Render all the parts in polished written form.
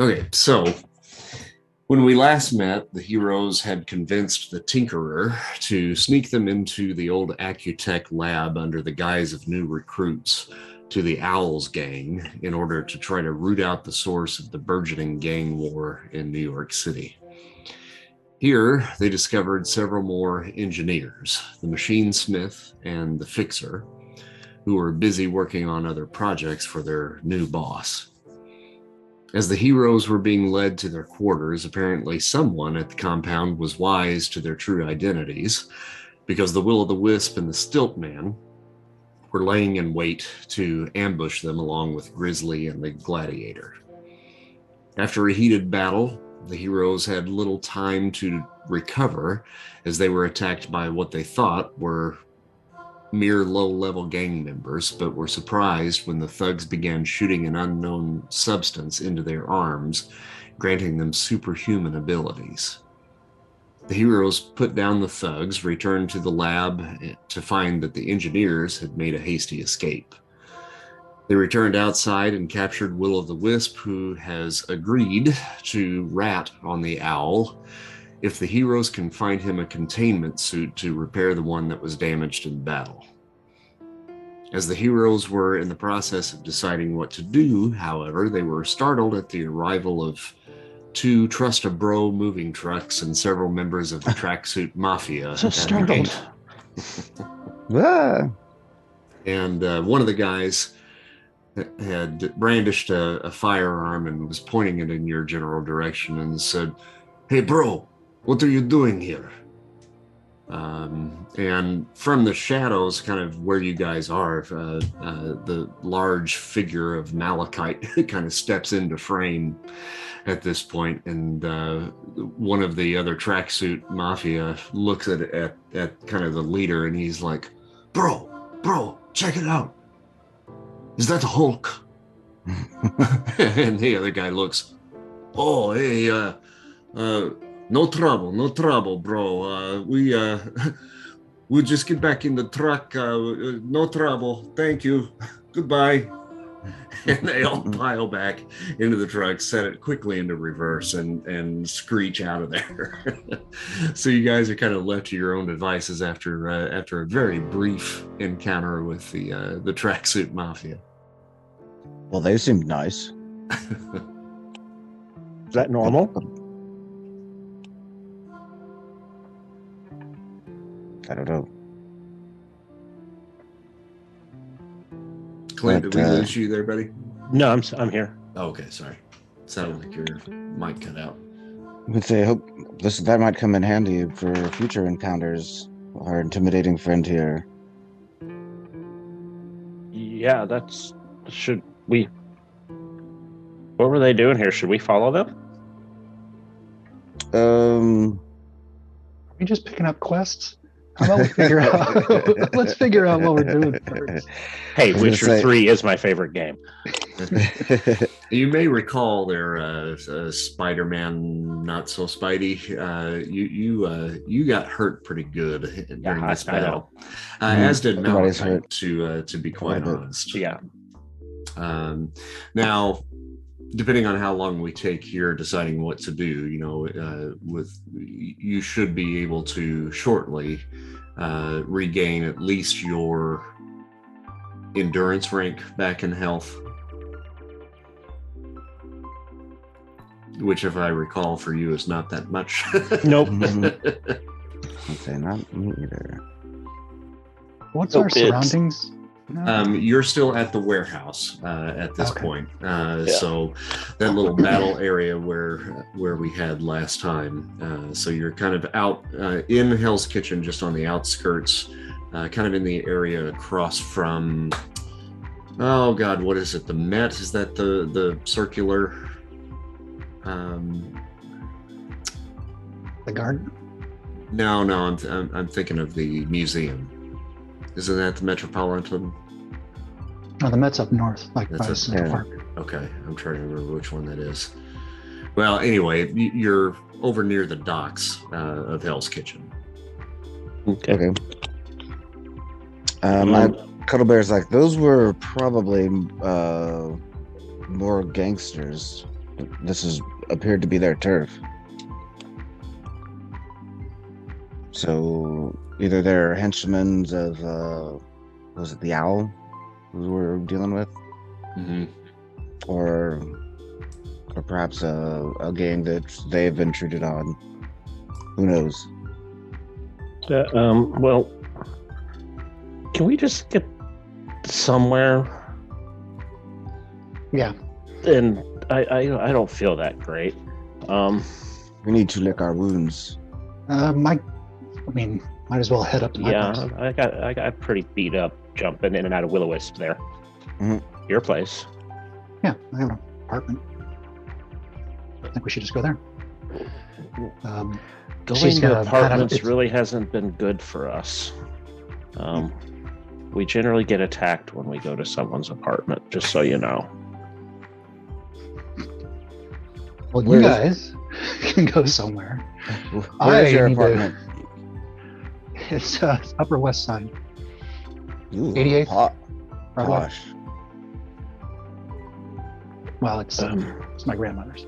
Okay, so when we last met, the heroes had convinced the Tinkerer to sneak them into the old Accutech lab under the guise of new recruits to the Owls gang in order to try to root out the source of the burgeoning gang war in New York City. Here, they discovered several more engineers, the machine smith and the fixer, who were busy working on other projects for their new boss. As the heroes were being led to their quarters, apparently someone at the compound was wise to their true identities, because the Will-o'-the-Wisp and the Stilt Man were laying in wait to ambush them along with Grizzly and the Gladiator. After a heated battle, the heroes had little time to recover as they were attacked by what they thought were mere low-level gang members, but were surprised when the thugs began shooting an unknown substance into their arms, granting them superhuman abilities. The heroes put down the thugs, returned to the lab to find that the engineers had made a hasty escape. They returned outside and captured Will-o'-the-Wisp, who has agreed to rat on the owl if the heroes can find him a containment suit to repair the one that was damaged in battle. As the heroes were in the process of deciding what to do, however, they were startled at the arrival of 2 Trust-a-Bro moving trucks and several members of the tracksuit mafia. So startled. And one of the guys had brandished a firearm and was pointing it in your general direction and said, "Hey, bro, what are you doing here?" And from the shadows, kind of where you guys are, the large figure of Malachite kind of steps into frame at this point, and one of the other tracksuit mafia looks at kind of the leader, and he's like, bro, check it out. Is that the Hulk?" And the other guy looks, "Oh, hey, no trouble, bro. We'll just get back in the truck. No trouble. Thank you. Goodbye." And they all pile back into the truck, set it quickly into reverse, and screech out of there. So you guys are kind of left to your own devices after a very brief encounter with the tracksuit mafia. Well, they seemed nice. Is that normal? I don't know. Clint, did we lose you there, buddy? No, I'm here. Oh, okay, sorry. Sounded like your mic cut out. I would say I hope that might come in handy for future encounters. Our intimidating friend here. Yeah, should we? What were they doing here? Should we follow them? Are we just picking up quests? How about we figure out? Let's figure out what we're doing first. Hey, Witcher 3 is my favorite game. You may recall their Spider-Man, not so Spidey. You got hurt pretty good during this battle, as did Malachite. To be quite honest. Yeah. Now, depending on how long we take here deciding what to do, you should be able to shortly regain at least your endurance rank back in health, which, if I recall, for you is not that much. Nope. Okay, not me either. What's our surroundings? You're still at the warehouse at this point. So that little battle area where we had last time. So you're kind of out in Hell's Kitchen, just on the outskirts, kind of in the area across from, oh God, what is it? The Met? Is that the circular? The garden? No, I'm thinking of the museum. Isn't that the Metropolitan? Oh, the Met's up north, like That's by Central Park. Okay, I'm trying to remember which one that is. Well, anyway, you're over near the docks of Hell's Kitchen. Okay. My Cuddlebear's like, those were probably more gangsters. This is appeared to be their turf. So either they're henchmen of was it the owl who we're dealing with, Mm-hmm. or perhaps a gang that they've intruded on. Who knows? Well, can we just get somewhere? Yeah. And I don't feel that great. We need to lick our wounds. Might as well head up to my place. I got pretty beat up jumping in and out of Will-O-Wisp there. Mhm. Your place. Yeah, I have an apartment. I think we should just go there. She's Going gonna to head up- apartments it's- really hasn't been good for us. We generally get attacked when we go to someone's apartment, just so you know. Well, Where you is- guys can go somewhere. Where's your need to- apartment? It's Upper West Side. Ooh, 88th? Broadway. Posh. Well, it's Um, my grandmother's.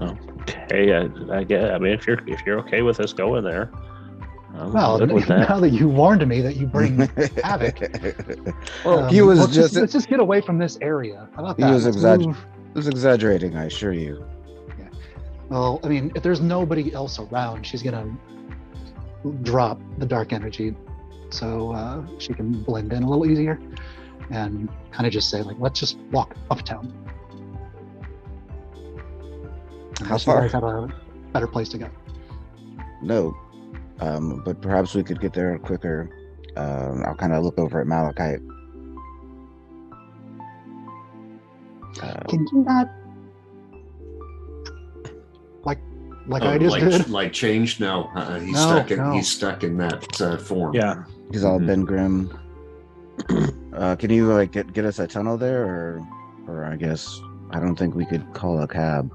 Okay, I guess. I mean, if you're okay with us going there, I'm Well, good with that. now that you warned me that you bring havoc, Well, he was let's just get away from this area. How about He that? was Let's exag- move. He was exaggerating, I assure you. Well, I mean, if there's nobody else around, she's gonna drop the dark energy so she can blend in a little easier, and kind of just say like, let's just walk uptown. How Unless far? You guys have a better place to go. No, but perhaps we could get there quicker. I'll kind of look over at Malachite. Can you not, like I just did? Like changed? No, he's No, stuck in no. he's stuck in that form. Yeah. He's all Mhm. Ben Grimm. Can you like get us a tunnel there, or I guess I don't think we could call a cab.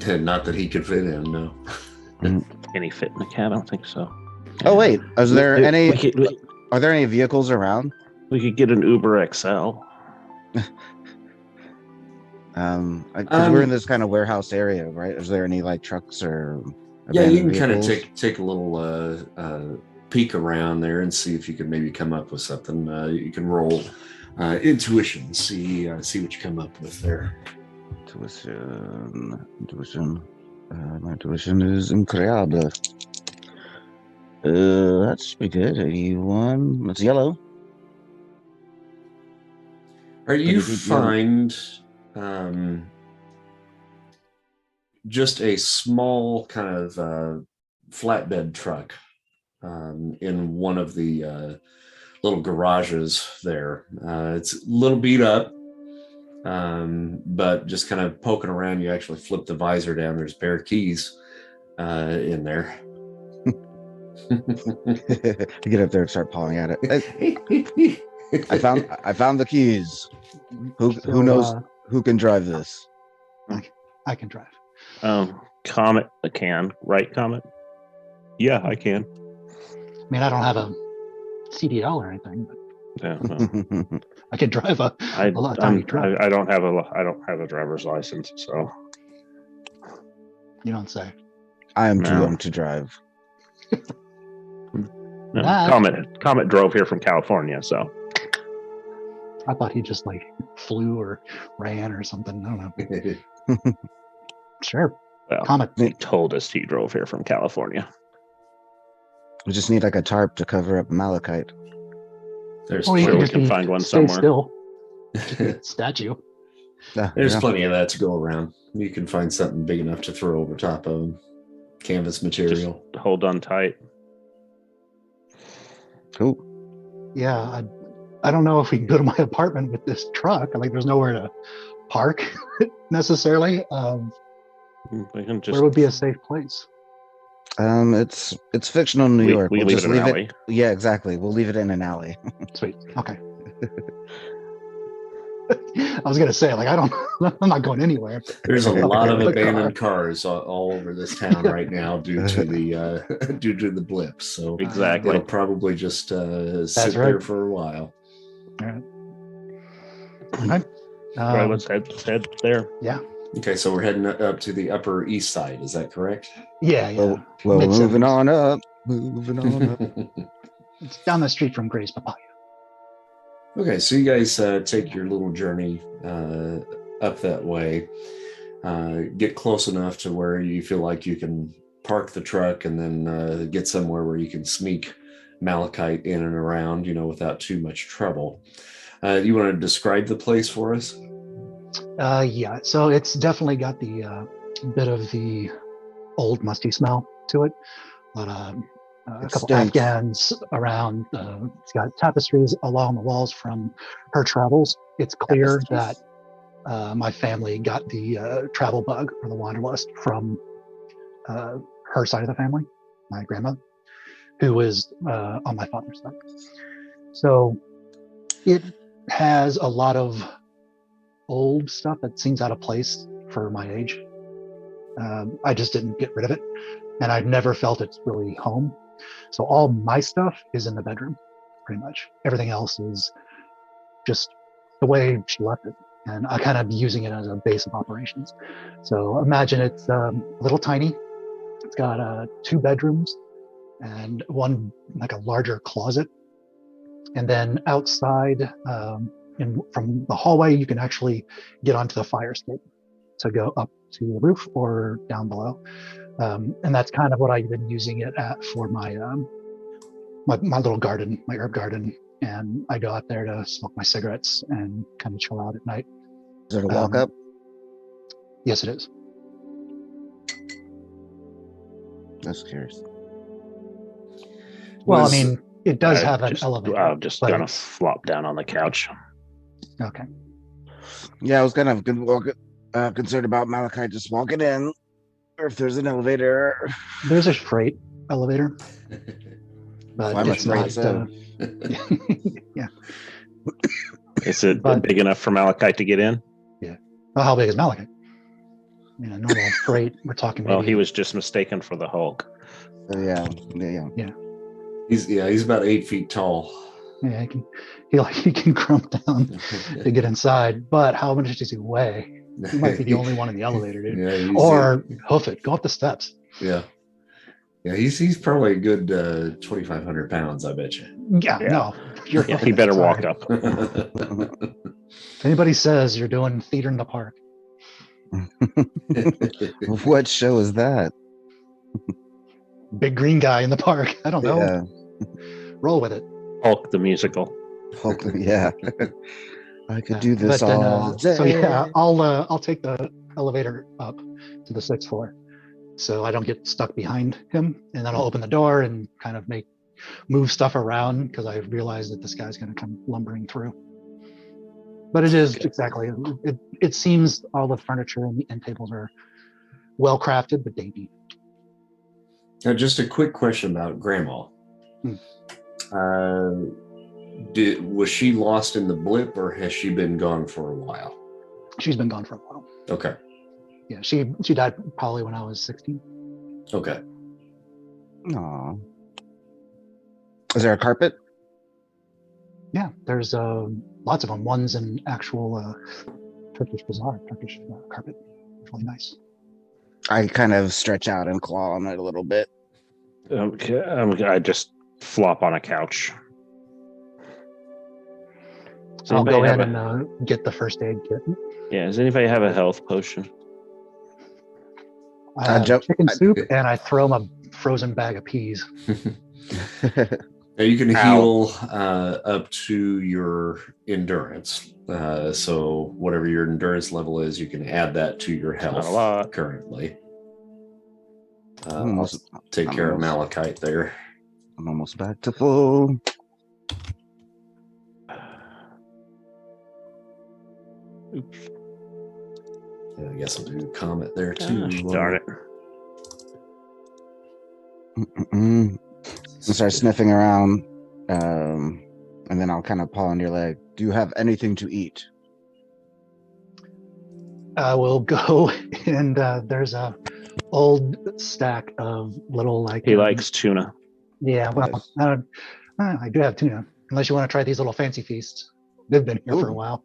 Not that he could fit in. No. Can he fit in the cab? I don't think so. Oh wait, is there any? We Are there any vehicles around? could get an Uber XL. Because we're in this kind of warehouse area, right? Is there any like trucks or? Yeah, you can abandoned kind of vehicles? take a little peek around there and see if you can maybe come up with something. You can roll intuition, see what you come up with there. Intuition. My intuition is incredible. That should be good. 81. It's yellow. All right, you Pretty good, find just a small kind of flatbed truck in one of the little garages there. It's a little beat up, but just kind of poking around, you actually flip the visor down. There's bare keys in there. Get up there and start pawing at it. I found the keys. Who So, knows who can drive this? I can drive. Comet can, right, Comet? Yeah, I can. I mean, I don't have a CDL or anything, but Yeah, well, I can drive a lot of tiny truck. I don't have a driver's license, so You don't say. I am too No. young to drive. no. That- Comet drove here from California, so I thought he just like flew or ran or something. I don't know. Sure. well, Comet. he told us he drove here from California. We just need like a tarp to cover up Malachite. There's Or you sure can we just can be- find one stay somewhere. still. Statue. There's Yeah. plenty of that to go around. You can find something big enough to throw over top of them. Canvas material. Just hold on tight. Cool. Yeah. I don't know if we can go to my apartment with this truck. Like, there's nowhere to park necessarily. We can just Where would be a safe place? It's fictional New York. we We'll leave just it in an leave alley. it. Yeah, exactly. We'll leave it in an alley. Sweet. Okay. I was gonna say, like, I'm not going anywhere. There's a lot of The abandoned cars all over this town right now due to the due to the blip. So Exactly. it'll probably just sit right. there for a while. All right. Okay. Right, let's head there. Okay, so we're heading up to the Upper East Side. Is that correct? Yeah, yeah. Well, we're Mid-70s. moving on up. Moving on up. It's down the street from Gray's Papaya. Okay, so you guys take your little journey up that way. Get close enough to where you feel like you can park the truck and then get somewhere where you can sneak Malachite in and around, without too much trouble. You want to describe the place for us? Yeah, so it's definitely got the bit of the old musty smell to it. But a It couple stinks. Afghans around. It's got tapestries along the walls from her travels. It's clear that my family got the travel bug or the wanderlust from her side of the family, my grandmother, who was on my father's side. So it has a lot of old stuff that seems out of place for my age. I just didn't get rid of it, and I've never felt it's really home. So all my stuff is in the bedroom, pretty much. Everything else is just the way she left it, and I kind of using it as a base of operations. So imagine it's a little tiny. It's got 2 bedrooms and one like a larger closet, and then outside, from the hallway, you can actually get onto the fire escape to go up to the roof or down below. And that's kind of what I've been using it at for my my little garden, my herb garden. And I go out there to smoke my cigarettes and kind of chill out at night. Is there a walk up? Yes, it is. That's curious. Well, I mean, it does have an just, elevator. I'm just but gonna flop down on the couch. Okay. Yeah, I was kind of concerned about Malachi just walking in, or if there's an elevator. There's a freight elevator, but Climb it's up not. Yeah. Is it But- big enough for Malachi to get in? Well, how big is Malachite? Normal freight, we're talking maybe. Well, he was just mistaken for the Hulk. Yeah. He's about 8 feet tall. Yeah, he can crump down to get inside. But how much does he weigh? He might be the only one in the elevator, dude. Yeah, Or hoof it, go up the steps. yeah. He's probably a good 2,500 pounds, I bet you. Yeah, Yeah. no, you're Yeah, he better sorry. walk up. If anybody says you're doing theater in the park, What show is that? big green guy in the park. I don't know. Yeah. Roll with it. Hulk the musical. Hulk, yeah. I could do this But then, all day. So yeah, I'll take the elevator up to the 6th floor, so I don't get stuck behind him, and then I'll open the door and kind of move stuff around because I realize that this guy's going to come lumbering through. But it is exactly. It seems all the furniture and the end tables are well crafted but dainty. Now, just a quick question about Grandma. Was she lost in the blip, or has she been gone for a while? She's been gone for a while. Okay. Yeah, she died probably when I was 16. Okay. Aw. Is there a carpet? Yeah, there's lots of them. One's an actual Turkish carpet. It's really nice. I kind of stretch out and claw on it a little bit. Okay, I just flop on a couch. Does I'll anybody go have in and get the first aid kit. Yeah, does anybody have a health potion? I have jump- chicken soup, and I throw him a frozen bag of peas. Now you can Ow. heal up to your endurance. So whatever your endurance level is, you can add that to your not health a lot. currently. I'm I'll take care of Malachite there. almost back to full. Oops. I guess I'll do Comet there too. Gosh, darn it. I'll start sniffing around, and then I'll kind of paw on your leg. Do you have anything to eat? I will go and there's a old stack of little He likes tuna. Yeah, well, Yes. I do have tuna. Unless you want to try these little fancy feasts, they've been here for a Ooh. while.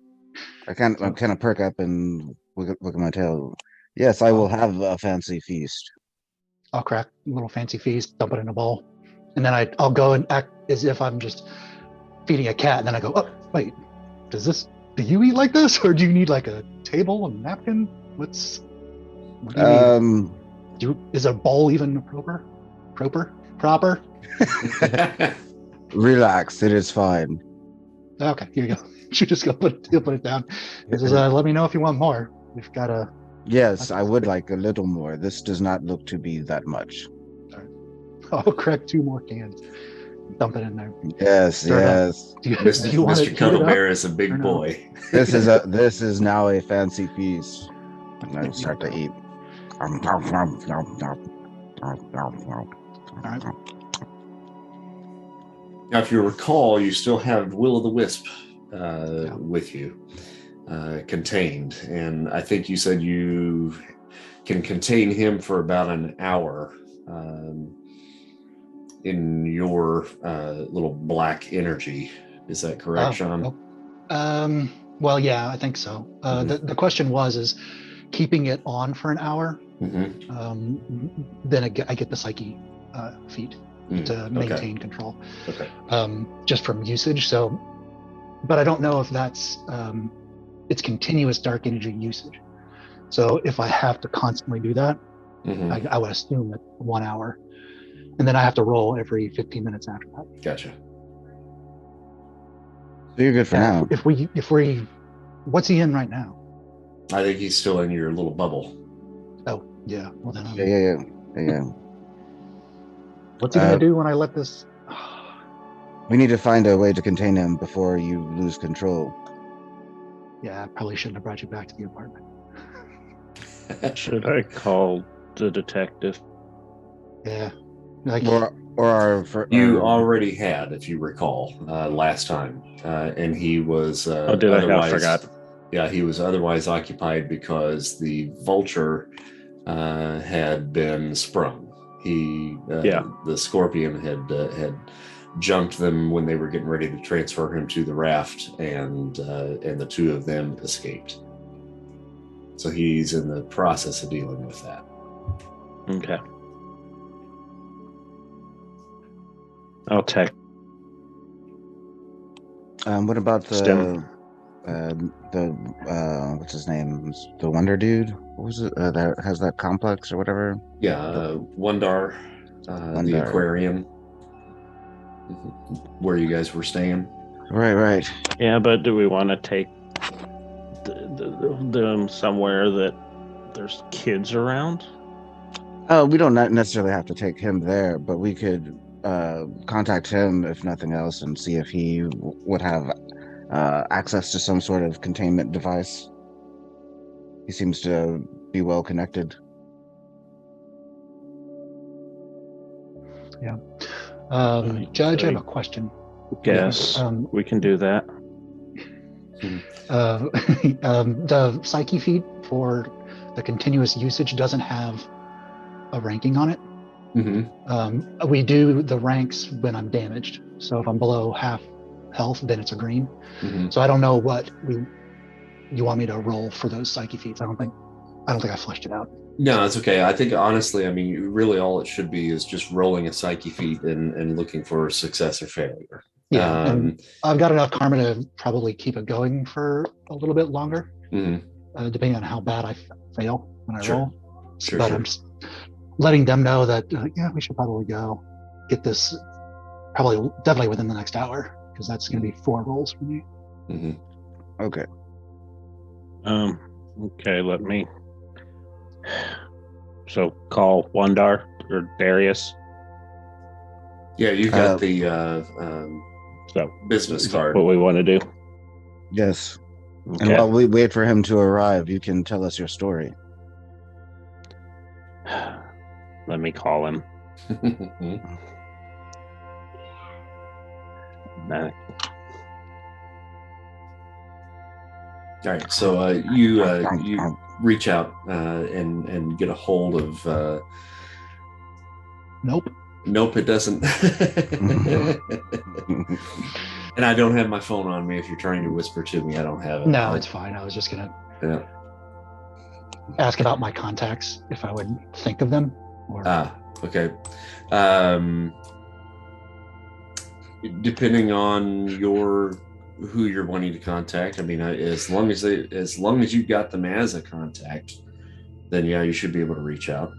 I kind of perk up and look at my tail. Yes, I will have a fancy feast. I'll crack a little fancy feast, dump it in a bowl, and then I'll go and act as if I'm just feeding a cat. And then I go, oh wait, do you eat like this, or do you need like a table, a napkin? What do you need? Is a bowl even proper? Relax, it is fine. Okay, here you go. You just go put it down. Just, let me know if you want more. We've got a. Yes, I would like a little more. This does not look to be that much. I'll crack 2 more cans. Dump it in there. Yes, yes. Mr. Cuddlebear is a big boy. This is now a fancy feast. And I start to eat. All right. Now, if you recall, you still have Will-o'-the-Wisp with you, contained. And I think you said you can contain him for about an hour in your little black energy. Is that correct, Sean? Well, yeah, I think so. The question is keeping it on for an hour. Then I get the psyche feat to maintain control. Okay. Just from usage. So, but I don't know if that's it's continuous dark energy usage. So if I have to constantly do that, I would assume that 1 hour, and then I have to roll every 15 minutes after that. Gotcha. So you're good for now. If we, what's he in right now? I think he's still in your little bubble. Oh yeah. Well then. Yeah. What's he gonna do when I let this? We need to find a way to contain him before you lose control. Yeah, I probably shouldn't have brought you back to the apartment. Should I call the detective? Yeah. You already had, if you recall, last time, and he was. I forgot. Yeah, he was otherwise occupied because the vulture had been sprung. The scorpion had jumped them when they were getting ready to transfer him to the raft, and the 2 of them escaped. So he's in the process of dealing with that. Okay. I'll text. What about the what's his name? The Wonder Dude? What was it? That has that complex or whatever? Yeah, Wondar, the Aquarian, where you guys were staying. Right. Yeah, but do we want to take them somewhere that there's kids around? Oh, we don't necessarily have to take him there, but we could contact him, if nothing else, and see if he would have access to some sort of containment device. He seems to be well connected. Yeah. Judge, I have a question. Yes, we can do that. The psyche feat for the continuous usage doesn't have a ranking on it. We do the ranks when I'm damaged. So if I'm below half health, then it's a green. So I don't know what you want me to roll for those psyche feats. I don't think I fleshed it out. No, it's okay. I think honestly, I mean, really all it should be is just rolling a psyche feat and looking for success or failure. Yeah, and I've got enough karma to probably keep it going for a little bit longer, depending on how bad I fail when I roll. But I'm just letting them know that we should probably go get this definitely within the next hour, because that's going to be 4 rolls for me. Okay. Okay, let me. So call Wondar or Darius. Yeah, you've got the business card. What we want to do. Yes. Okay. And while we wait for him to arrive, you can tell us your story. Let me call him. All right, so you reach out and get a hold of. Nope, it doesn't. And I don't have my phone on me. If you're trying to whisper to me, I don't have it. No, it's fine. I was just gonna. Yeah. ask about my contacts if I would think of them. Or Okay. Depending on who you're wanting to contact, I mean, as long as you've got them as a contact, then yeah, you should be able to reach out.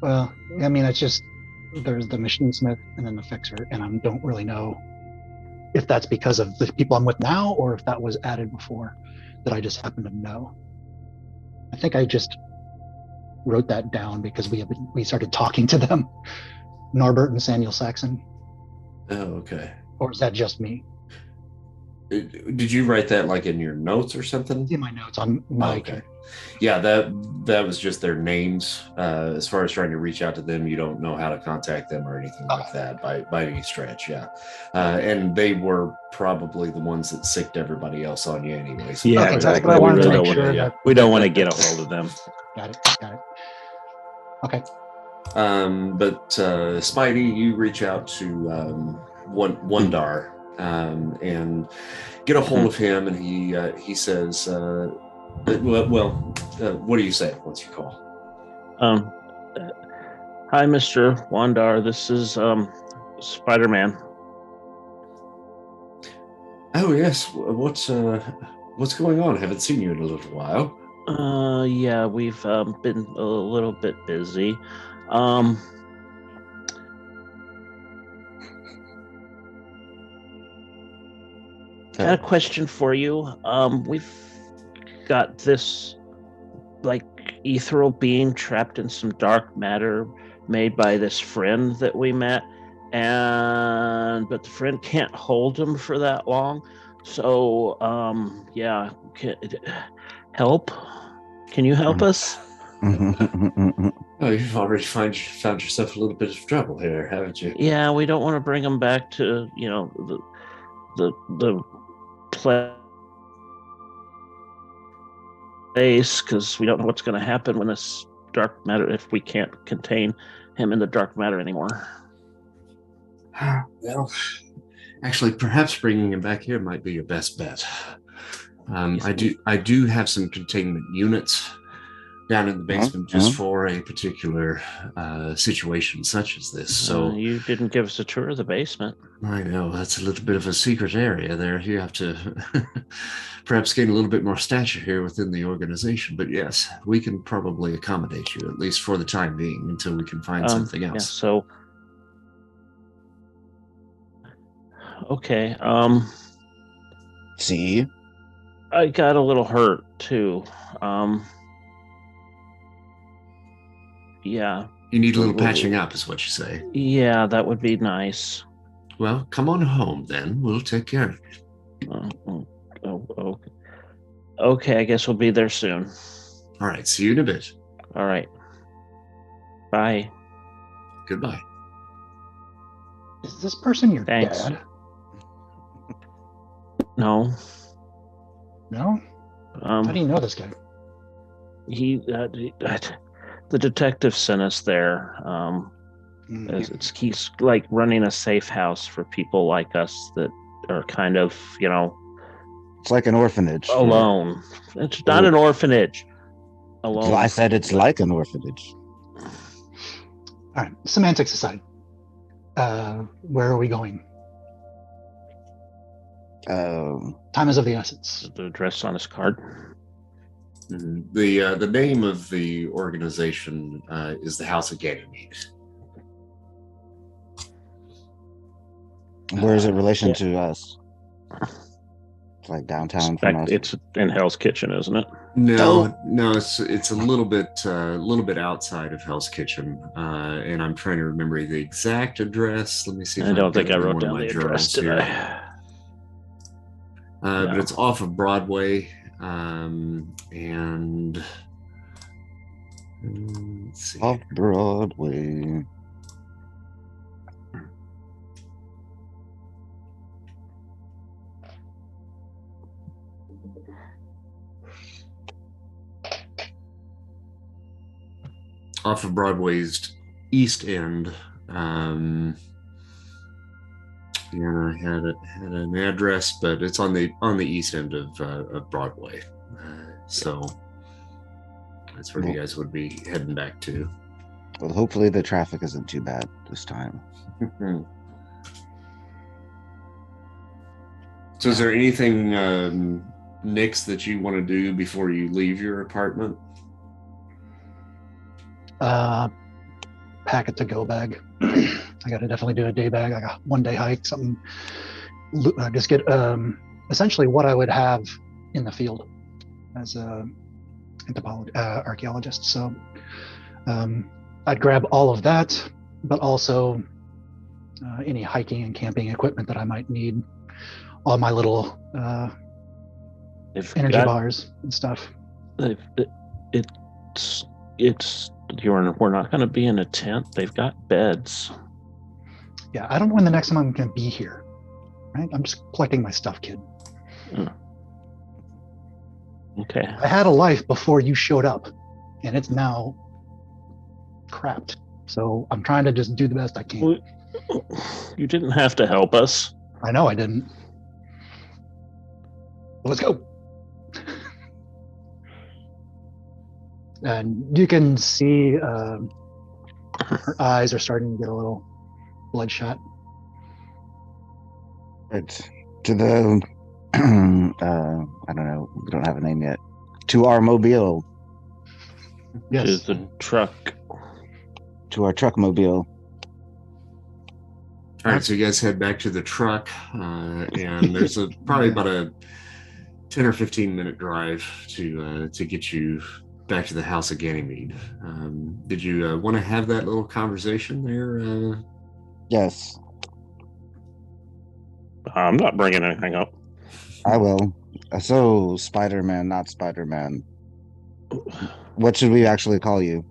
well, I mean, it's just there's the machinesmith and then the fixer, and I don't really know if that's because of the people I'm with now or if that was added before that I just happen to know. I think I just wrote that down because we started talking to them, Norbert and Samuel Saxon. Oh, okay. Or is that just me? Did you write that like in your notes or something? In my notes on my okay. Yeah, that was just their names. As far as trying to reach out to them, you don't know how to contact them or anything like that by any stretch. Yeah, and they were probably the ones that sicked everybody else on you anyway. So Yeah, okay, exactly. I We wanted really to make don't sure want to. that We don't want to get a hold of them. Got it. Okay. But Spidey, you reach out to Wondar and get a hold of him, and he says, what do you say once you call? Hi, Mr. Wondar. This is Spider-Man. Oh yes, what's going on? I haven't seen you in a little while. Yeah, we've been a little bit busy. Got a question for you. We've got this like ethereal being trapped in some dark matter made by this friend that we met, but the friend can't hold him for that long. So, yeah, help. Can you help us? Oh, you've already found yourself a little bit of trouble here, haven't you? Yeah, we don't want to bring him back to the place because we don't know what's going to happen when this dark matter, if we can't contain him in the dark matter anymore. Well, actually, perhaps bringing him back here might be your best bet. I do have some containment units down in the basement just for a particular situation such as this. So you didn't give us a tour of the basement. I know that's a little bit of a secret area there. You have to perhaps gain a little bit more stature here within the organization. But yes, we can probably accommodate you, at least for the time being, until we can find something else. Yeah, so okay. See? I got a little hurt too. Yeah. You need a little patching up, is what you say. Yeah, that would be nice. Well, come on home then. We'll take care of you. Okay, I guess we'll be there soon. All right, see you in a bit. All right. Bye. Goodbye. Is this person your Thanks. dad? No. No? How do you know this guy? The detective sent us there. He's like running a safe house for people like us that are kind of, It's like an orphanage. Alone. It's not an orphanage. Alone. I said it's like an orphanage. All right, semantics aside, where are we going? Time is of the essence. The address on his card. The name of the organization is the House of Ganymede. Where is it in relation to us? It's like downtown from us. It's in Hell's Kitchen, isn't it? No, it's a little bit outside of Hell's Kitchen, and I'm trying to remember the exact address. Let me see. I don't think I wrote down the address today. But it's off of Broadway, and let's see. Off Broadway. Off of Broadway's East End. Yeah, I had an address, but it's on the east end of Broadway. So That's where you guys would be heading back to. Well, hopefully the traffic isn't too bad this time. So is there anything, Nix, that you want to do before you leave your apartment? Pack a to-go bag. I got to definitely do a day bag, like a 1 day hike, something. Just get essentially what I would have in the field as a archaeologist. So I'd grab all of that, but also any hiking and camping equipment that I might need. All my little energy bars and stuff. We're not going to be in a tent. They've got beds. Yeah, I don't know when the next time I'm going to be here. Right? I'm just collecting my stuff, kid. Okay. I had a life before you showed up, and it's now crapped. So I'm trying to just do the best I can. Well, you didn't have to help us. I know I didn't. Let's go. And you can see her eyes are starting to get a little bloodshot. Right. To the, I don't know, we don't have a name yet. To our mobile. Yes. To the truck. To our truck mobile. All right, so you guys head back to the truck, and there's probably about a 10 or 15 minute drive to get you back to the House of Ganymede. Did you want to have that little conversation there? Yes. I'm not bringing anything up. I will. So, Spider-Man, not Spider-Man. What should we actually call you?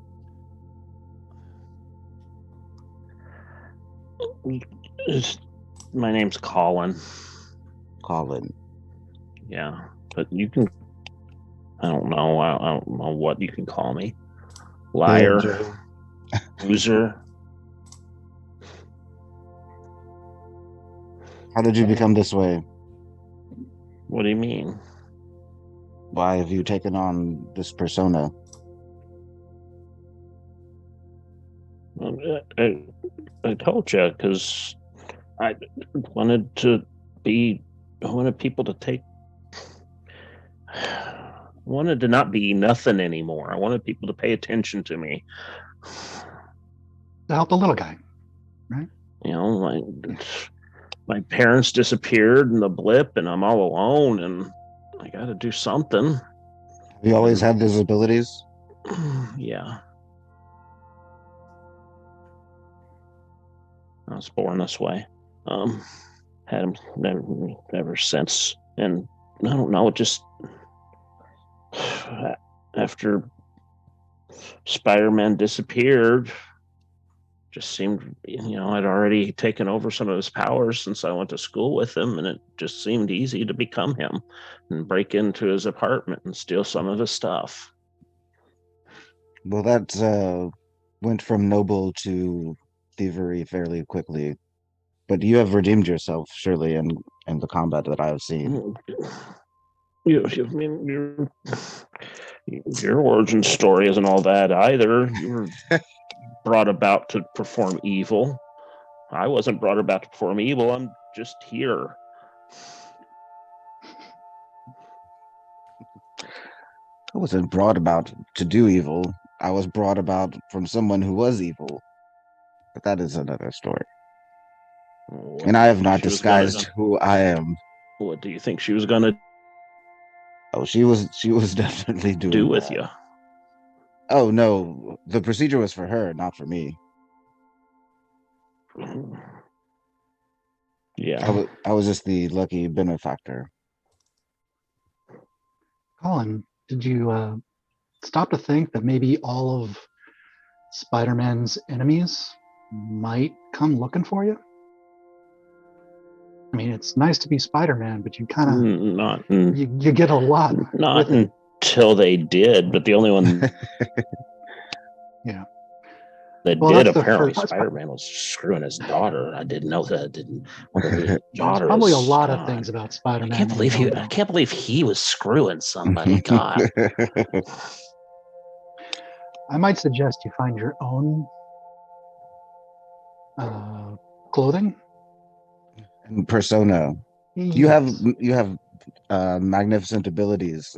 My name's Colin. Colin. Yeah, but you can. I don't know. I don't know what you can call me. Liar. Loser. How did you become this way? What do you mean? Why have you taken on this persona? I told you, because I wanted people to take. I wanted to not be nothing anymore. I wanted people to pay attention to me. To help the little guy, right? You know, my parents disappeared in the blip, and I'm all alone, and I got to do something. Have you always had these abilities? Yeah. I was born this way. Had them never since, and I don't know. It just after Spider-Man disappeared, just seemed, I'd already taken over some of his powers since I went to school with him, and it just seemed easy to become him and break into his apartment and steal some of his stuff. Well, that went from noble to thievery fairly quickly, but you have redeemed yourself, surely, in the combat that I have seen. Your origin story isn't all that either. You were brought about to perform evil. I wasn't brought about to perform evil. I'm just here. I wasn't brought about to do evil. I was brought about from someone who was evil. But that is another story. And I have not disguised who I am. What do you think she was gonna she was definitely do with you? Oh no, the procedure was for her, not for me. Yeah. I was just the lucky benefactor. Colin, did you stop to think that maybe all of Spider-Man's enemies might come looking for you? I mean, it's nice to be Spider-Man, but you kind of you get a lot. Not until they did, but the only one yeah. that did apparently Spider-Man was screwing his daughter. I didn't know that. His daughter. Probably a lot of things about Spider-Man. I can't believe he was screwing somebody. God. I might suggest you find your own clothing And persona. Yes. You have magnificent abilities.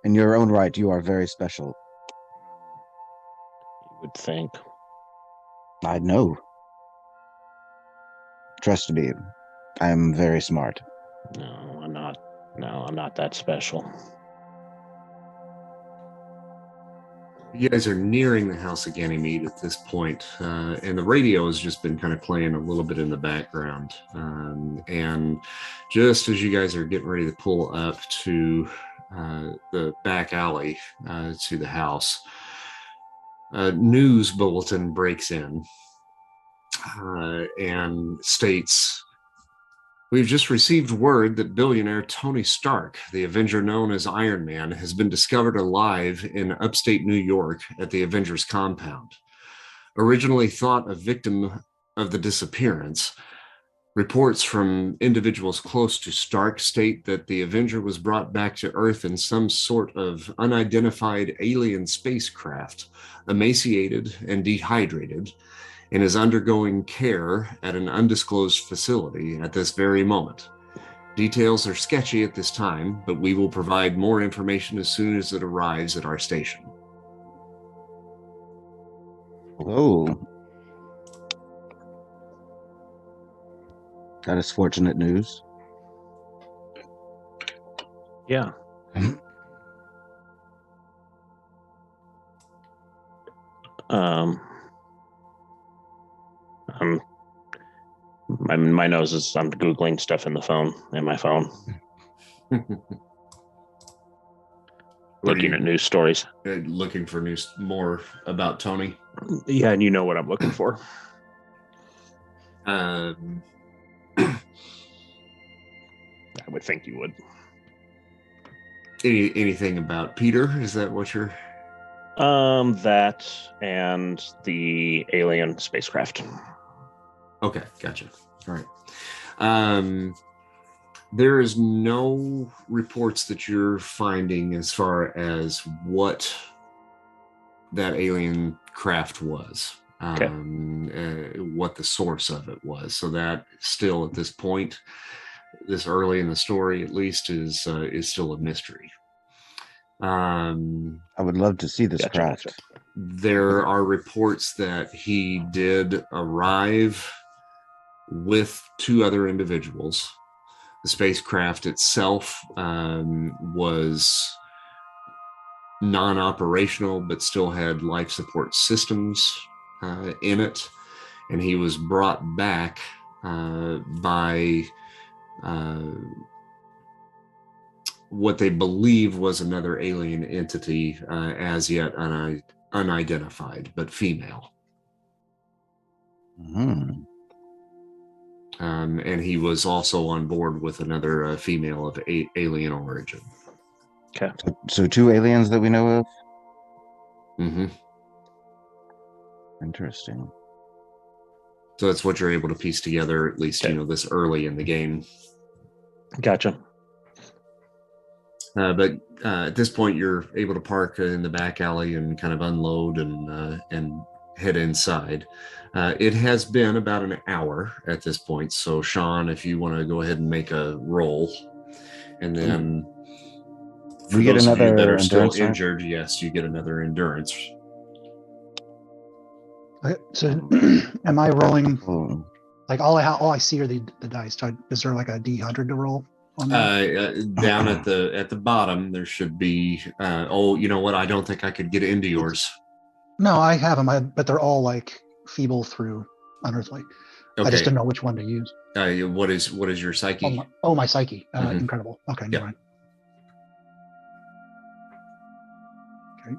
In your own right, you are very special. You would think. I know. Trust me, I am very smart. No, I'm not. No, I'm not that special. You guys are nearing the House of Ganymede at this point, and the radio has just been kind of playing a little bit in the background. And just as you guys are getting ready to pull up to the back alley to the house, a news bulletin breaks in and states, "We've just received word that billionaire Tony Stark, the Avenger known as Iron Man, has been discovered alive in upstate New York at the Avengers compound. Originally thought a victim of the disappearance, reports from individuals close to Stark state that the Avenger was brought back to Earth in some sort of unidentified alien spacecraft, emaciated and dehydrated, and is undergoing care at an undisclosed facility at this very moment. Details are sketchy at this time, but we will provide more information as soon as it arrives at our station." Oh, that is fortunate news. Yeah. My nose is. I'm googling stuff in my phone, looking at news stories. Looking for news more about Tony. Yeah, and you know what I'm looking for. Uh, I would think you would. anything about Peter? Is that what you're? That and the alien spacecraft. Okay, gotcha. All right. There is no reports that you're finding as far as what that alien craft was, what the source of it was. So that still at this point, this early in the story at least, is still a mystery. I would love to see this craft. Gotcha. There are reports that he did arrive with two other individuals. The spacecraft itself was non-operational, but still had life support systems in it, and he was brought back by what they believe was another alien entity, as yet unidentified, but female. Mm-hmm. And he was also on board with another female of alien origin. Okay. So two aliens that we know of? Mm-hmm. Interesting. So that's what you're able to piece together, at least, Okay. this early in the game. Gotcha. But at this point, you're able to park in the back alley and kind of unload and head inside. It has been about an hour at this point. So, Sean, if you want to go ahead and make a roll, and then for We get those of you another that are still endurance, right? injured, yes, you get another endurance. Okay, so am I rolling? Oh. Like all I see are the dice. Is there like a D100 to roll on that? Down at the bottom, there should be. You know what? I don't think I could get into yours. No, I have them, but they're all like feeble through unearthly. Okay. I just didn't know which one to use. What is your psyche? My psyche. Incredible. Okay, never mind. Okay.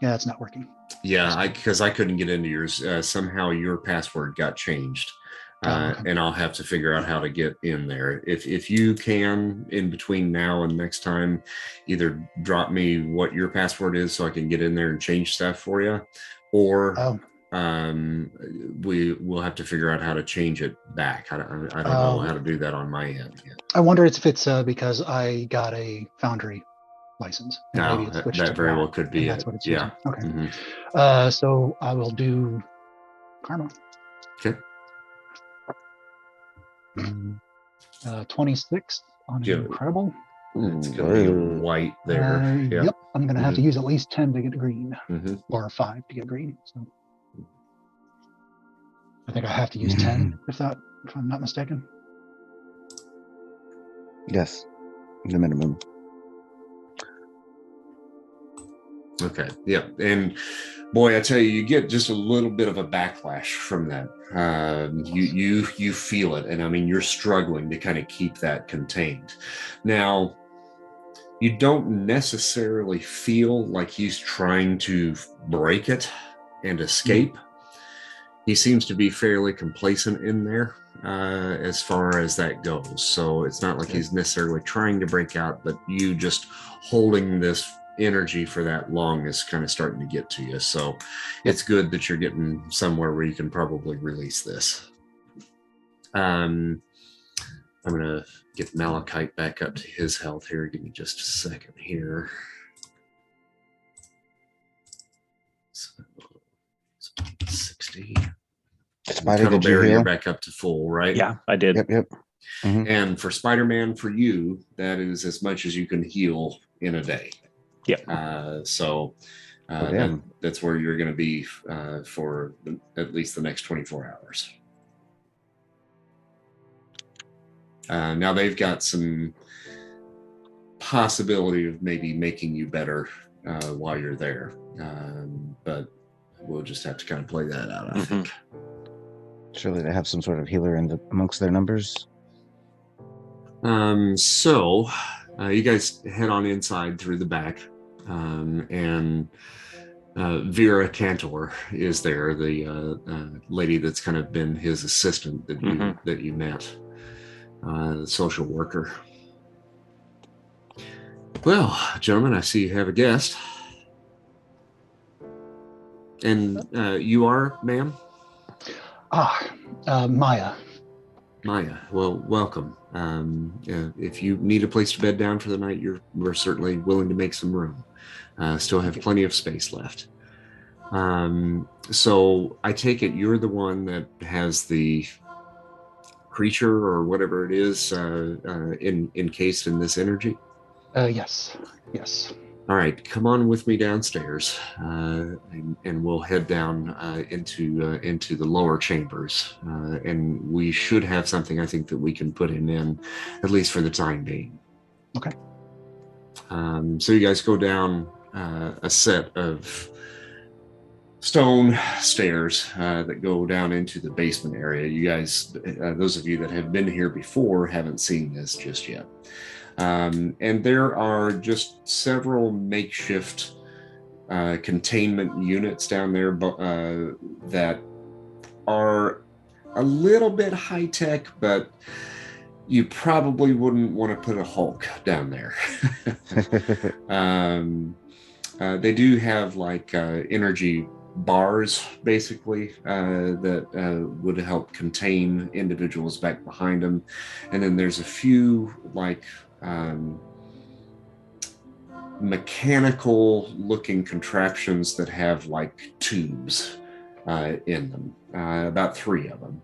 Yeah, it's not working. Yeah, because I couldn't get into yours. Somehow your password got changed, Okay. and I'll have to figure out how to get in there. If you can, in between now and next time, either drop me what your password is so I can get in there and change stuff for you, or we will have to figure out how to change it back. I don't know how to do that on my end yet. I wonder if it's because I got a Foundry license. And maybe it's switched that to very well that, could and be that's it. what it's Yeah. using. Okay. So I will do karma. Okay. 26 on Yeah. incredible. It's going to be white there. Yep. I'm going to have to use at least 10 to get green, or 5 to get green. So I think I have to use 10 if I'm not mistaken. Yes, the minimum. Okay. Yeah. And boy, I tell you, you get just a little bit of a backlash from that. You feel it, and I mean, you're struggling to kind of keep that contained. Now, you don't necessarily feel like he's trying to break it and escape. He seems to be fairly complacent in there as far as that goes. So it's not like he's necessarily trying to break out, but you just holding this energy for that long is kind of starting to get to you. So it's good that you're getting somewhere where you can probably release this. I'm going to get Malachite back up to his health here. Give me just a second here. So, 60. Spider, did you heal? You're back up to full, right? Yeah, I did. Yep. And for Spider-Man, for you, that is as much as you can heal in a day. Yep. That's where you're going to be for at least the next 24 hours. Now they've got some possibility of maybe making you better while you're there, but we'll just have to kind of play that out, I think. Surely they have some sort of healer amongst their numbers. So you guys head on inside through the back, and Vera Cantor is there, the lady that's kind of been his assistant that you met, the social worker. Well, gentlemen, I see you have a guest. And you are, ma'am? Maya. Maya, well, welcome. If you need a place to bed down for the night, we're certainly willing to make some room. Still have plenty of space left. So I take it you're the one that has the creature or whatever it is encased in this energy? Yes. All right, come on with me downstairs, and we'll head down into the lower chambers, and we should have something I think that we can put him in, at least for the time being. Okay. So you guys go down a set of stone stairs that go down into the basement area. You guys, those of you that have been here before, haven't seen this just yet. And there are just several makeshift containment units down there that are a little bit high tech, but you probably wouldn't want to put a Hulk down there. They do have like energy bars, basically, that would help contain individuals back behind them. And then there's a few like mechanical looking contraptions that have like tubes in them, about 3 of them.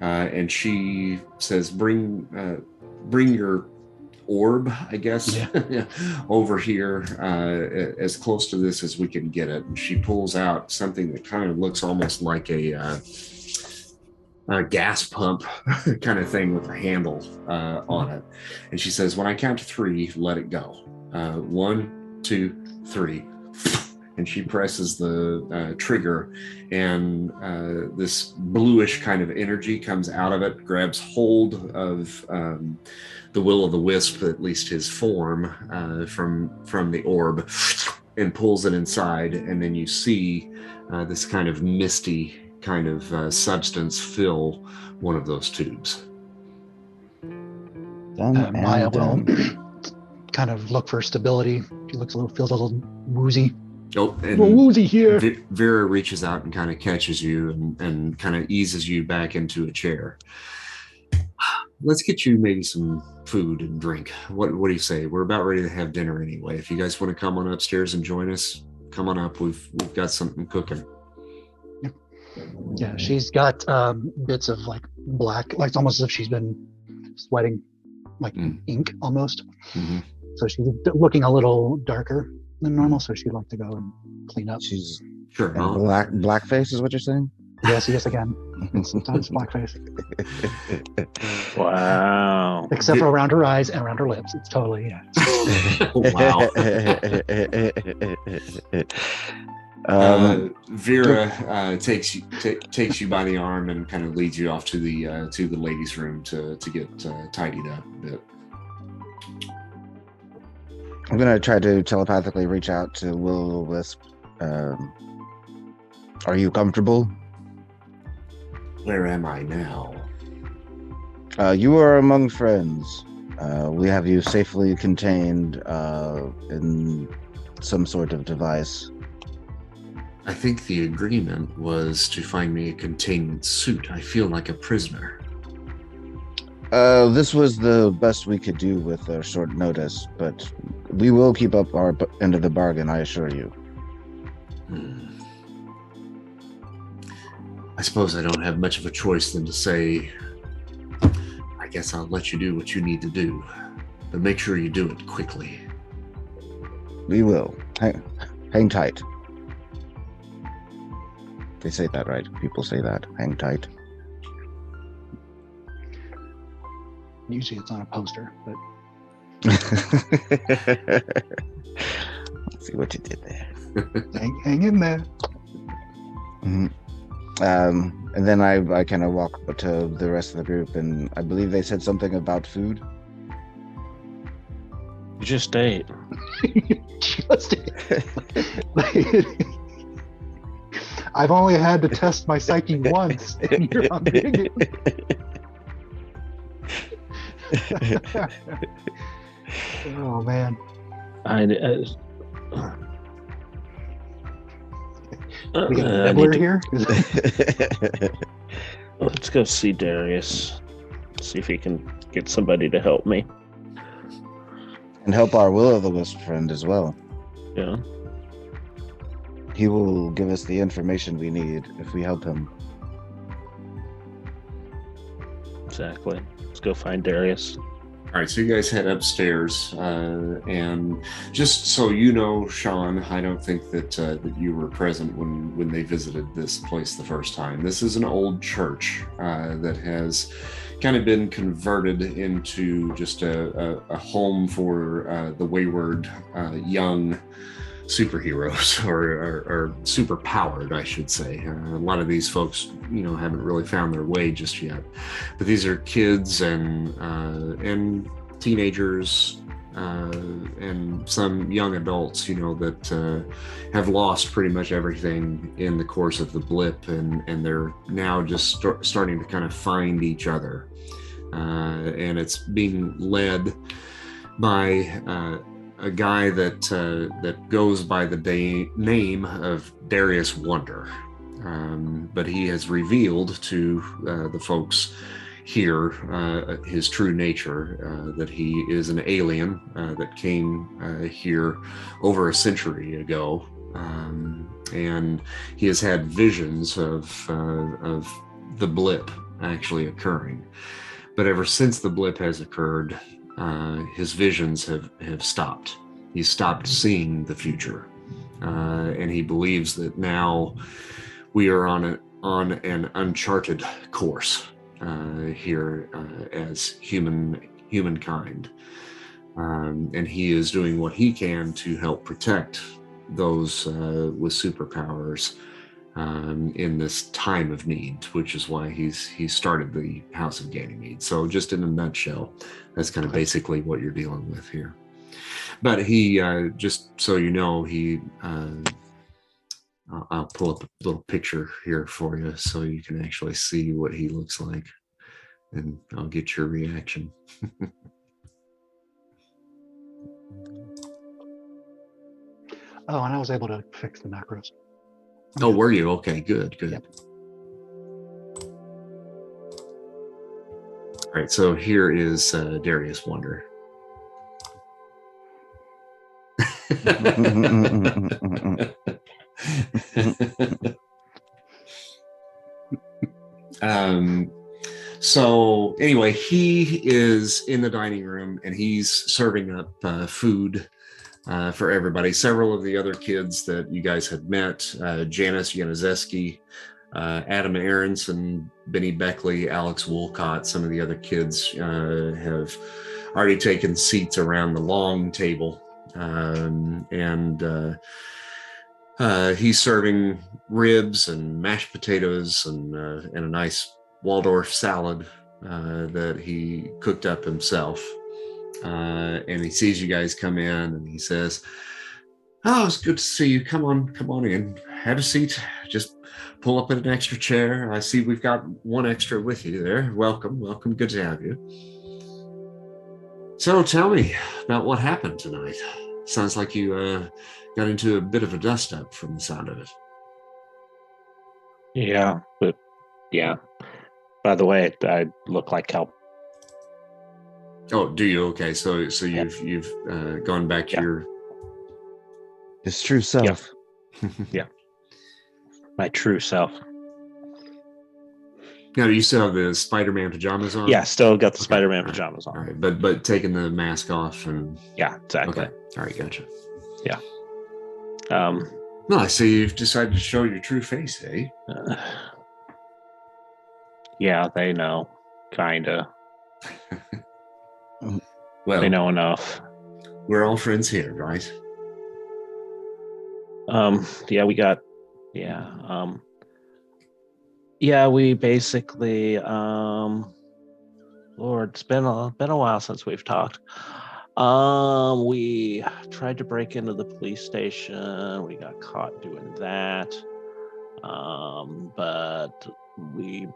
And she says, bring your orb, I guess, over here as close to this as we can get it. And she pulls out something that kind of looks almost like a gas pump kind of thing with a handle on it. And she says, when I count to 3, let it go. 1, 2, 3. And she presses the trigger, and this bluish kind of energy comes out of it, grabs hold of the will-o'-the-wisp, at least his form, from the orb, and pulls it inside. And then you see this kind of misty kind of substance fill one of those tubes. Maya will kind of look for stability. She feels a little woozy. Oh, and woozy here. Vera reaches out and kind of catches you and kind of eases you back into a chair. let's get you maybe some food and drink. What do you say? We're about ready to have dinner anyway. If you guys want to come on upstairs and join us, come on up. We've got something cooking. Yeah, she's got bits of like black, like it's almost as if she's been sweating like ink almost. Mm-hmm. So she's looking a little darker than normal. So she'd like to go and clean up. She's Sure. blackface is what you're saying? Yes, again. Sometimes blackface. Wow. Except for around her eyes and around her lips. It's totally, yeah. Wow. Vera takes you by the arm and kind of leads you off to the ladies' room to get tidied up a bit. I'm gonna try to telepathically reach out to Will-O-Wisp. Are you comfortable? Where am I now? You are among friends. We have you safely contained in some sort of device. I think the agreement was to find me a containment suit. I feel like a prisoner. This was the best we could do with a short notice, but we will keep up our end of the bargain, I assure you. I suppose I don't have much of a choice than to say, I guess I'll let you do what you need to do, but make sure you do it quickly. We will. Hang tight. They say that, right? People say that. Hang tight. Usually it's on a poster, but Let's see what you did there. hang in there. Mm-hmm. And then I kind of walk to the rest of the group, and I believe they said something about food. You just ate. Just I've only had to test my psyche once, and you're on big. Oh man. We got a nibbler here. Let's go see Darius. See if he can get somebody to help me. And help our Will-O-Wisp friend as well. Yeah. He will give us the information we need if we help him. Exactly. Let's go find Darius. All right, so you guys head upstairs, and just so you know, Sean, I don't think that you were present when they visited this place the first time. This is an old church that has kind of been converted into just a home for the wayward young superheroes or super powered, I should say. A lot of these folks, haven't really found their way just yet, but these are kids and teenagers and some young adults, that have lost pretty much everything in the course of the blip, and they're now just starting to kind of find each other, and it's being led by a guy that goes by the name of Darius Wonder, but he has revealed to the folks here his true nature, that he is an alien that came here over a century ago, and he has had visions of the blip actually occurring. But ever since the blip has occurred, his visions have stopped. He's stopped seeing the future, and he believes that now we are on an uncharted course here as humankind, and he is doing what he can to help protect those with superpowers in this time of need, which is why he started the House of Ganymede. So just in a nutshell, that's kind of basically what you're dealing with here. But he, just so you know, I'll pull up a little picture here for you so you can actually see what he looks like, and I'll get your reaction. Oh, and I was able to fix the macros. Oh, were you? Okay, good. Yep. All right, so here is Darius Wonder. So anyway, he is in the dining room and he's serving up food for everybody. Several of the other kids that you guys had met, Janice Januszewski, Adam Aronson, Benny Beckley, Alex Wolcott, some of the other kids have already taken seats around the long table. He's serving ribs and mashed potatoes and a nice Waldorf salad that he cooked up himself. And he sees you guys come in and he says, "Oh, it's good to see you. Come on in. Have a seat. Just pull up in an extra chair. I see we've got one extra with you there. Welcome. Good to have you. So tell me about what happened tonight. Sounds like you got into a bit of a dust-up from the sound of it." Yeah, but yeah. By the way, I look like help. Oh, do you? Okay, so you've gone back to your His true self. Yeah. My true self. Now, you still have the Spider-Man pajamas on? Yeah, still got the Okay, Spider-Man all right, pajamas on. All right, but taking the mask off and Yeah, exactly. okay, all right, gotcha. Yeah. No, I see you've decided to show your true face, eh? Yeah, they know, kinda. Well, They know enough. we're all friends here, right? Yeah, we got. Yeah, we basically. Lord, it's been a while since we've talked. We tried to break into the police station. We got caught doing that. But we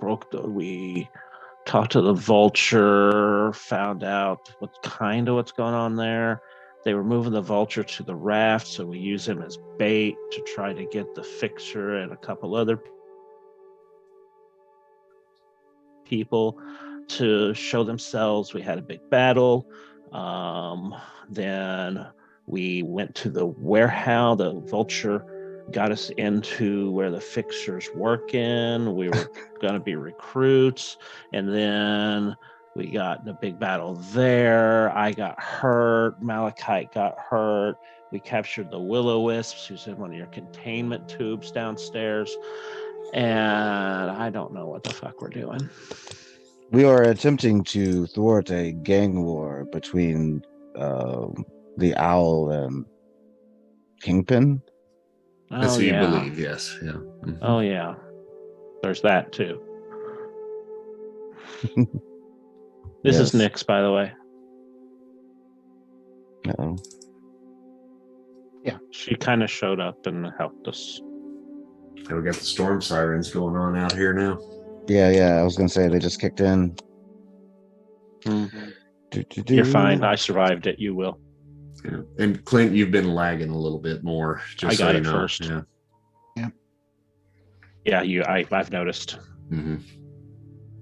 talked to the Vulture, found out what's going on there. They were moving the Vulture to the raft, so we used him as bait to try to get the Fixer and a couple other people to show themselves. We had a big battle. Then we went to the warehouse. The Vulture got us into where the Fixer's working. We were going to be recruits. And then we got in a big battle there. I got hurt. Malachite got hurt. We captured the Will-O-Wisps, who's in one of your containment tubes downstairs. And I don't know what the fuck we're doing. We are attempting to thwart a gang war between the Owl and Kingpin. That's what you believe, yes. Yeah. Mm-hmm. Oh, yeah. There's that, too. This is Nyx, by the way. Uh-oh. Yeah. She kind of showed up and helped us. And we got the storm sirens going on out here now. Yeah. I was going to say they just kicked in. Mm-hmm. You're fine. I survived it. You will. Yeah. And Clint, you've been lagging a little bit more. Just I got so it you know. first. Yeah. I've noticed. Mm-hmm.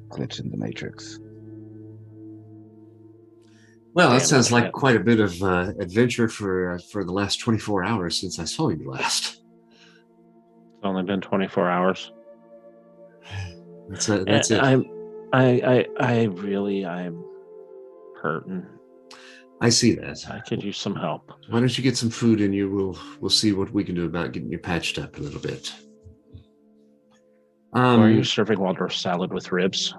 Glitch in the Matrix. Well, that sounds like quite a bit of adventure for the last 24 hours since I saw you last. It's only been 24 hours. That's it. I'm hurting. I see that. I could use some help. Why don't you get some food and we'll see what we can do about getting you patched up a little bit. Why are you serving Waldorf salad with ribs?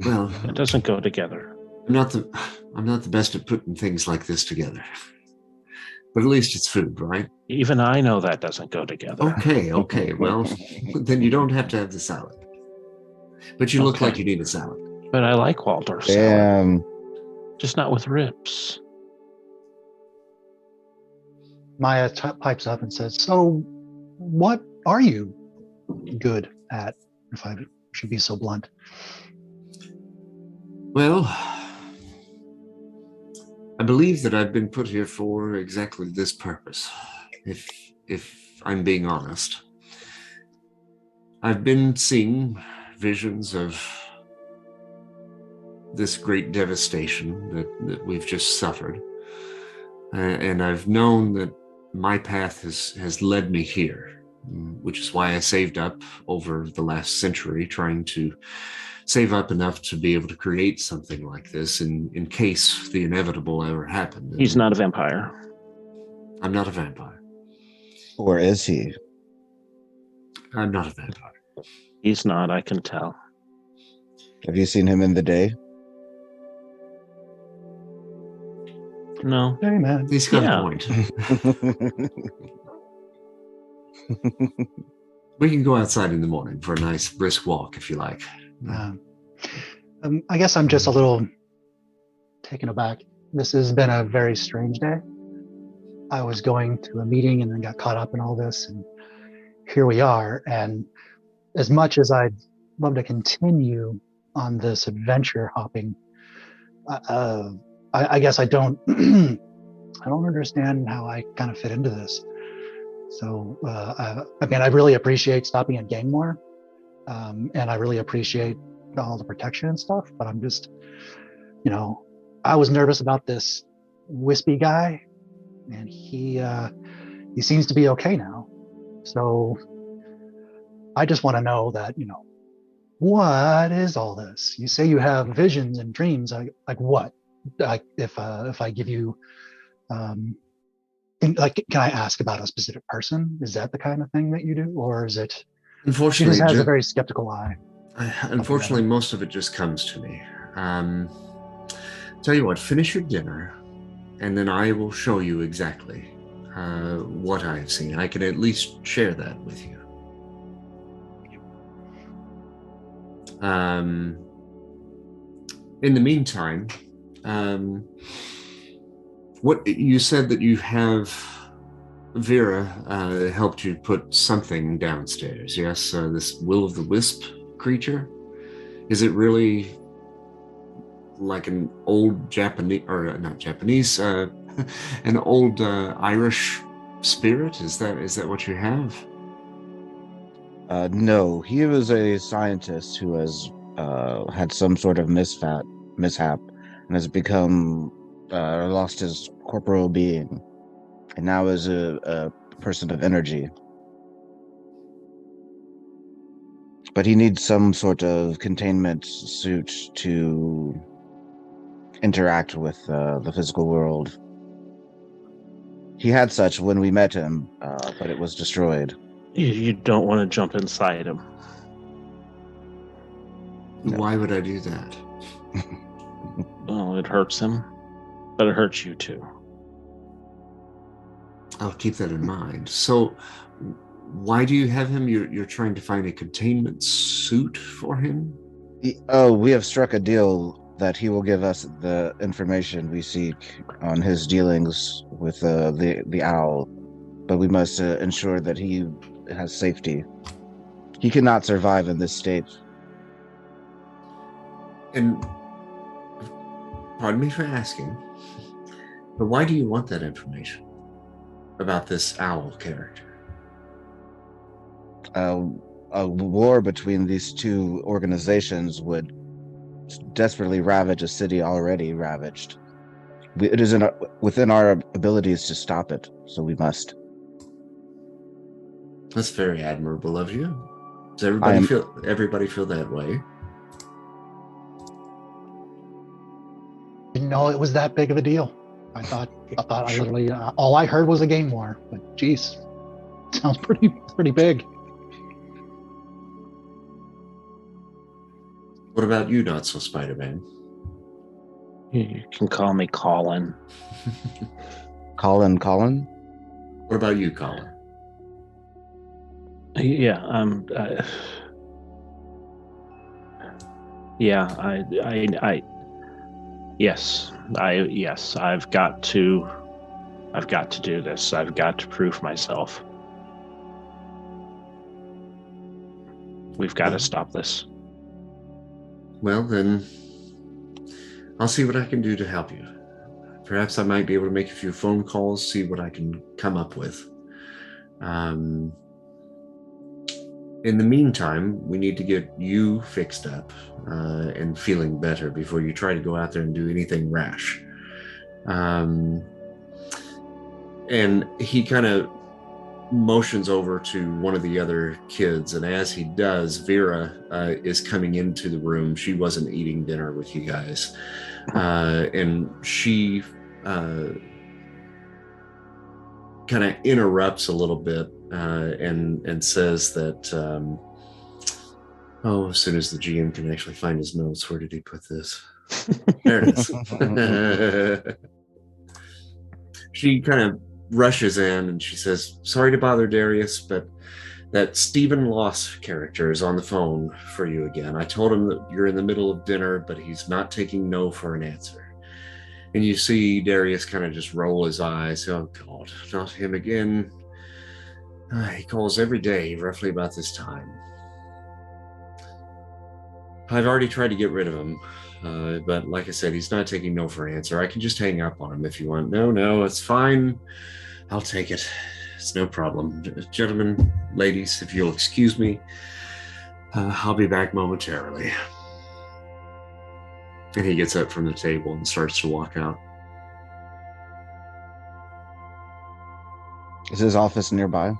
Well, it doesn't go together. I'm not the best at putting things like this together. But at least it's food, right? Even I know that doesn't go together. Okay. Well, then you don't have to have the salad. But you look like you need a salad. But I like Waldorf salad. Just not with ribs. Maya pipes up and says, "So, what are you good at, if I should be so blunt?" Well, I believe that I've been put here for exactly this purpose, if I'm being honest. I've been seeing visions of this great devastation that we've just suffered. And I've known that my path has led me here, which is why I saved up over the last century, trying to save up enough to be able to create something like this in case the inevitable ever happened. He's not a vampire. I'm not a vampire. Or is he? I'm not a vampire. He's not, I can tell. Have you seen him in the day? No. Hey, man. He's got Yeah. a point. We can go outside in the morning for a nice brisk walk if you like. I guess I'm just a little taken aback. This has been a very strange day. I was going to a meeting and then got caught up in all this, and here we are. And as much as I'd love to continue on this adventure hopping, I guess I don't I don't understand how I kind of fit into this. So I mean, I really appreciate stopping at Gangmore, and I really appreciate all the protection and stuff, but I'm just, I was nervous about this wispy guy, and he seems to be okay now. So I just want to know that, what is all this? You say you have visions and dreams. Like what? Like if I give you, can I ask about a specific person? Is that the kind of thing that you do, or is it? She Unfortunately, just has a very skeptical eye. Unfortunately, most of it just comes to me. Tell you what, finish your dinner, and then I will show you exactly what I've seen. I can at least share that with you. In the meantime, what you said that you have Vera helped you put something downstairs, yes? This will-o'-the-wisp creature? Is it really like an old Japanese, or not Japanese, an old Irish spirit? Is that what you have? No, he was a scientist who has had some sort of mishap and has become lost his corporeal being, and now is a person of energy. But he needs some sort of containment suit to interact with the physical world. He had such when we met him, but it was destroyed. You don't want to jump inside him. No. Why would I do that? Well, it hurts him, but it hurts you too. I'll keep that in mind. So, why do you have him? You're trying to find a containment suit for him? We have struck a deal that he will give us the information we seek on his dealings with the owl, but we must ensure that he has safety. He cannot survive in this state. And pardon me for asking, but why do you want that information about this owl character? A war between these two organizations would desperately ravage a city already ravaged. It is within our abilities to stop it, so we must. That's very admirable of you. Does everybody feel that way? Didn't know it was that big of a deal. I thought I literally all I heard was a game war, but geez, sounds pretty big. What about you, not so Spider-Man? You can call me Colin. Colin? What about you, Colin? Yeah, yes, I've got to do this. I've got to prove myself. We've got to stop this. Well, then, I'll see what I can do to help you. Perhaps I might be able to make a few phone calls, see what I can come up with. In the meantime, we need to get you fixed up and feeling better before you try to go out there and do anything rash. And he kind of motions over to one of the other kids, and as he does, Vera is coming into the room. She wasn't eating dinner with you guys, and she kind of interrupts a little bit and says that as soon as the GM can actually find his notes, where did he put this? There it is. She kind of rushes in and she says, sorry to bother Darius, but that Stephen Loss character is on the phone for you again. I told him that you're in the middle of dinner, but he's not taking no for an answer. And you see Darius kind of just roll his eyes. Oh God, not him again. He calls every day, roughly about this time. I've already tried to get rid of him. But like I said, he's not taking no for an answer. I can just hang up on him if you want. No, it's fine. I'll take it. It's no problem. Gentlemen, ladies, if you'll excuse me, I'll be back momentarily. And he gets up from the table and starts to walk out. Is his office nearby?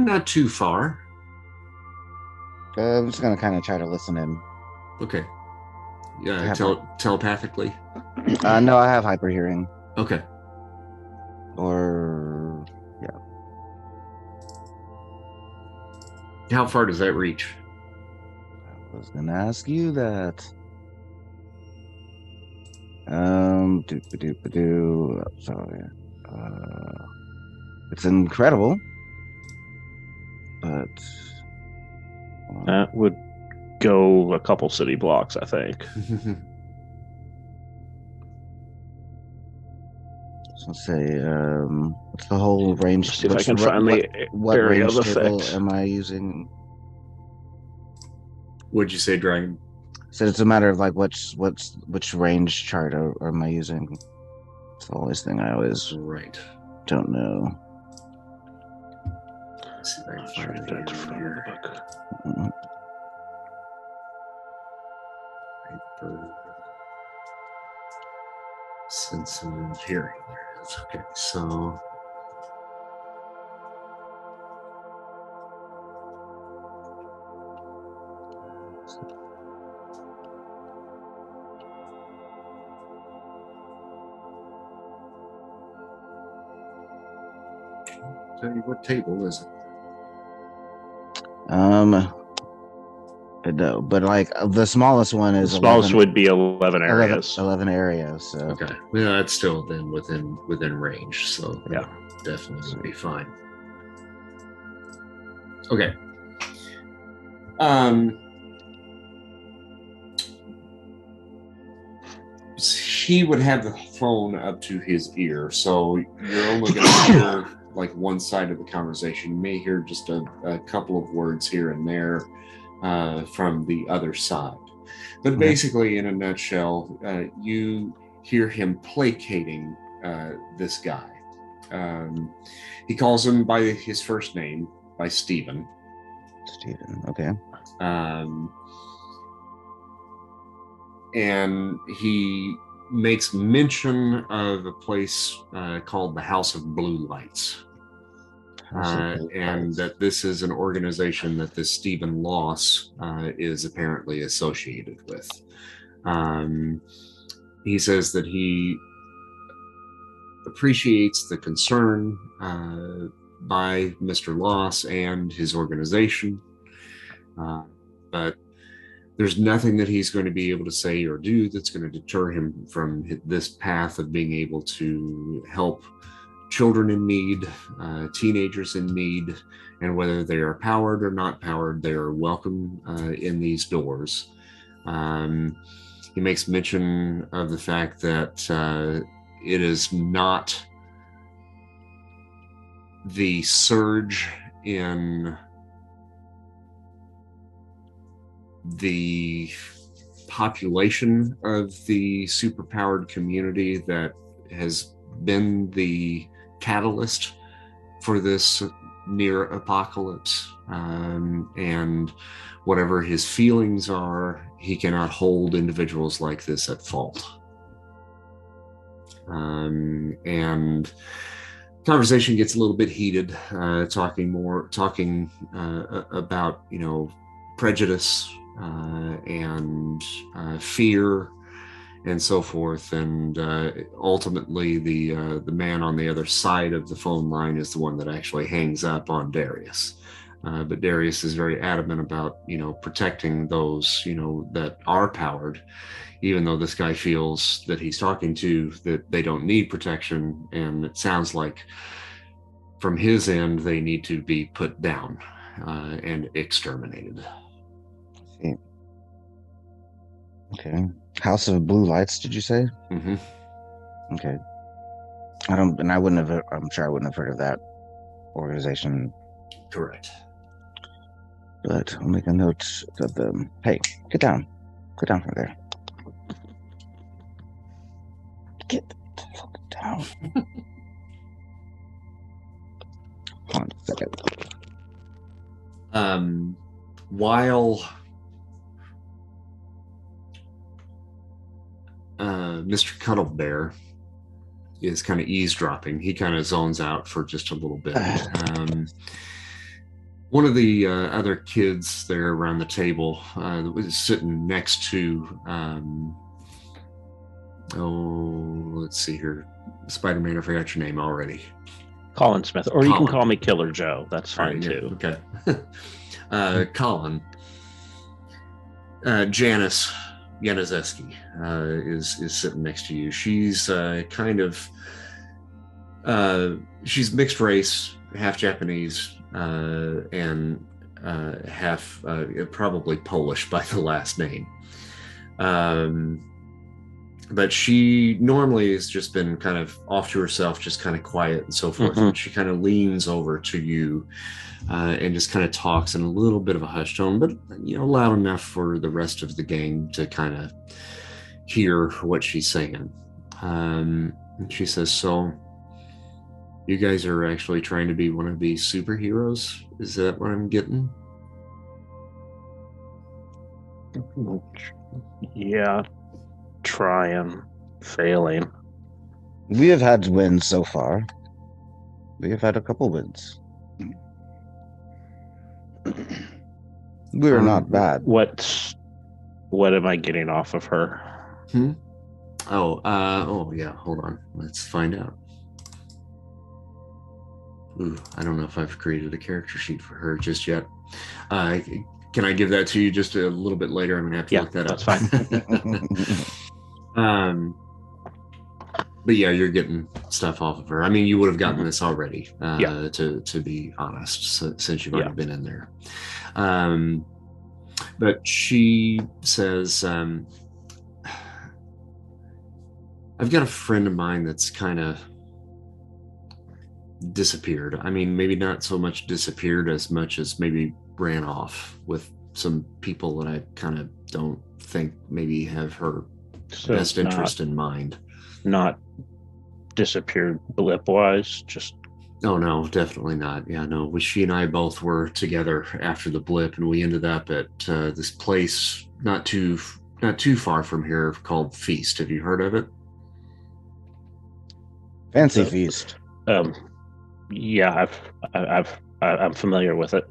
Not too far. I'm just gonna kind of try to listen in. Okay. Yeah, telepathically? No, I have hyper hearing. Okay. Or yeah. How far does that reach? I was gonna ask you that. Sorry. It's incredible, but that would go a couple city blocks, I think. Let's say, what's the whole range? Let's see if I can find the area of effect. Am I using? What'd you say, Dragon? So it's a matter of like which range chart or am I using? It's the always thing I always don't know. Let's see if I can find it here. Sensitive hearing. There it is. Okay, so tell you what table is it? No, but like the smallest one is the smallest 11, would be 11 areas. 11 areas. So okay, well, that's still then within range. So yeah, definitely would be fine. Okay. He would have the phone up to his ear, so you're only going to hear like one side of the conversation. You may hear just a couple of words here and there from the other side. But basically, in a nutshell, you hear him placating this guy. He calls him by his first name, by Stephen. Stephen, okay. And he makes mention of a place called the House of Blue Lights. And that this is an organization that this Stephen Loss is apparently associated with. He says that he appreciates the concern by Mr. Loss and his organization, but there's nothing that he's going to be able to say or do that's going to deter him from this path of being able to help children in need, teenagers in need, and whether they are powered or not powered, they are welcome in these doors. He makes mention of the fact that it is not the surge in the population of the superpowered community that has been the catalyst for this near apocalypse, and whatever his feelings are, he cannot hold individuals like this at fault. And conversation gets a little bit heated, talking about, prejudice and fear and so forth. And ultimately, the man on the other side of the phone line is the one that actually hangs up on Darius. But Darius is very adamant about, protecting those, that are powered, even though this guy feels that he's talking to that they don't need protection. And it sounds like from his end, they need to be put down and exterminated. Okay. House of Blue Lights, did you say? Mm-hmm. Okay. I'm sure I wouldn't have heard of that organization. Correct. But I'll make a note of them. Hey, get down. Go down from there. Get the fuck down. Hold on a second. While Mr. Cuddlebear is kind of eavesdropping, he kind of zones out for just a little bit. One of the other kids there around the table was sitting next to, let's see here, Spider-Man, I forgot your name already. Colin Smith, or you can call me Killer Joe. That's fine too. Okay. Colin. Janice Januszewski is sitting next to you. She's she's mixed race, half Japanese, and half probably Polish by the last name. But she normally has just been kind of off to herself, just kind of quiet and so forth. And she kind of leans over to you and just kind of talks in a little bit of a hushed tone, but loud enough for the rest of the gang to kind of hear what she's saying. And she says, "So you guys are actually trying to be one of these superheroes? Is that what I'm getting?" Yeah. Trying, failing. We have had wins so far. We have had a couple wins. We're not bad. What am I getting off of her? Oh yeah, hold on. Let's find out. Ooh, I don't know if I've created a character sheet for her just yet. Can I give that to you just a little bit later? I'm gonna have to look that up. That's fine. But yeah, you're getting stuff off of her. I mean, you would have gotten this already, to be honest, since you've already been in there. But she says, I've got a friend of mine that's kind of disappeared. I mean, maybe not so much disappeared as much as maybe ran off with some people that I kind of don't think maybe have her best interest in mind. Not disappeared blip-wise, just... Oh, no, definitely not. Yeah, no, she and I both were together after the blip, and we ended up at this place not too far from here called F.E.A.S.T. Have you heard of it? Fancy feast. Yeah, I'm familiar with it.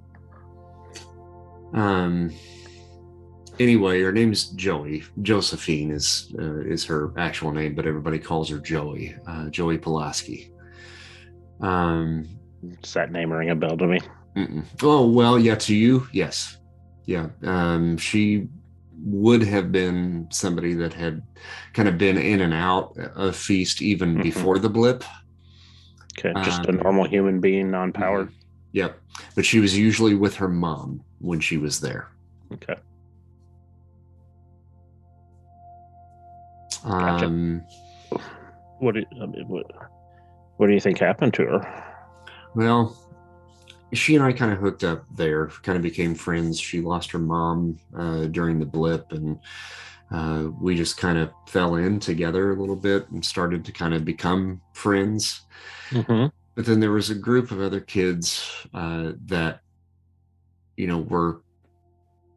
Anyway, her name's Joey. Josephine is her actual name, but everybody calls her Joey. Joey Pulaski. Does that name ring a bell to me? Oh, well, yeah, to you, yes. Yeah. She would have been somebody that had kind of been in and out of F.E.A.S.T. even before the blip. Okay, just a normal human being, non-powered. Yep. But she was usually with her mom when she was there. Okay. Gotcha. What do you think happened to her? Well, she and I kind of hooked up there, kind of became friends. She lost her mom during the blip, and we just kind of fell in together a little bit and started to kind of become friends. But then there was a group of other kids that, were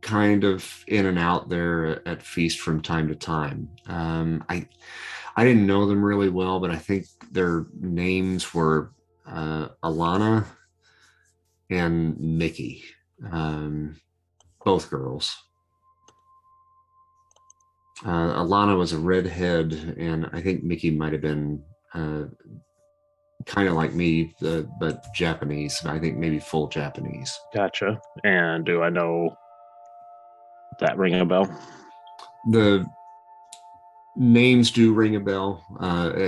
kind of in and out there at Feast from time to time. I didn't know them really well, but I think their names were Alana and Mickey, both girls. Alana was a redhead, and I think Mickey might have been kind of like me, but Japanese. I think maybe full Japanese. Gotcha. And do I know that ring a bell? The names do ring a bell,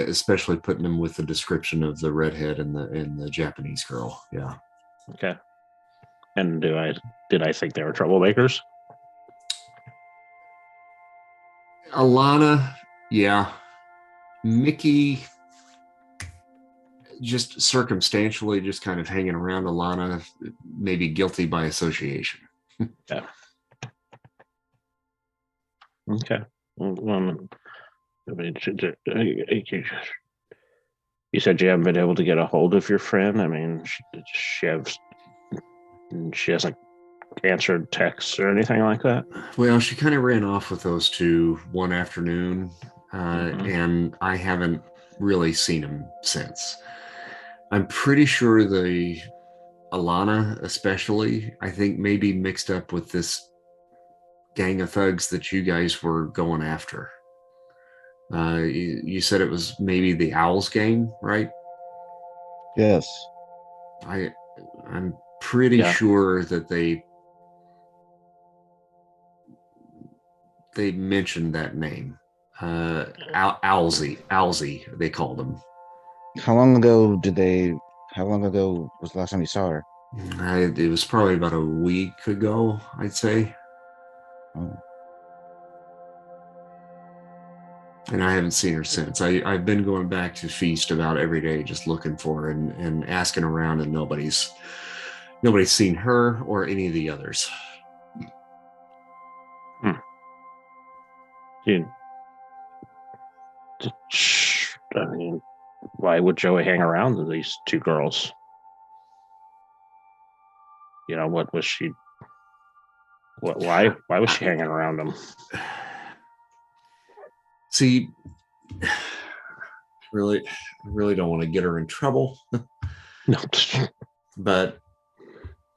especially putting them with the description of the redhead and the Japanese girl. Yeah. Okay. And did I think they were troublemakers? Alana, yeah. Mickey, just circumstantially, just kind of hanging around. Alana, maybe guilty by association. Yeah. Okay. Well, I mean, you said you haven't been able to get a hold of your friend. I mean, she hasn't answered texts or anything like that. Well, she kind of ran off with those two one afternoon, and I haven't really seen him since. I'm pretty sure the Alana, especially, I think maybe mixed up with this gang of thugs that you guys were going after. You said it was maybe the Owls gang, right? Yes. I'm pretty sure that they mentioned that name. Owlsy, they called him. How long ago was the last time you saw her? It was probably about a week ago, I'd say. Oh. And I haven't seen her since. I've been going back to Feast about every day, just looking for her and asking around, and nobody's seen her or any of the others. I mean, why would Joey hang around with these two girls? What was she? Why was she hanging around them? See, really don't want to get her in trouble. No. But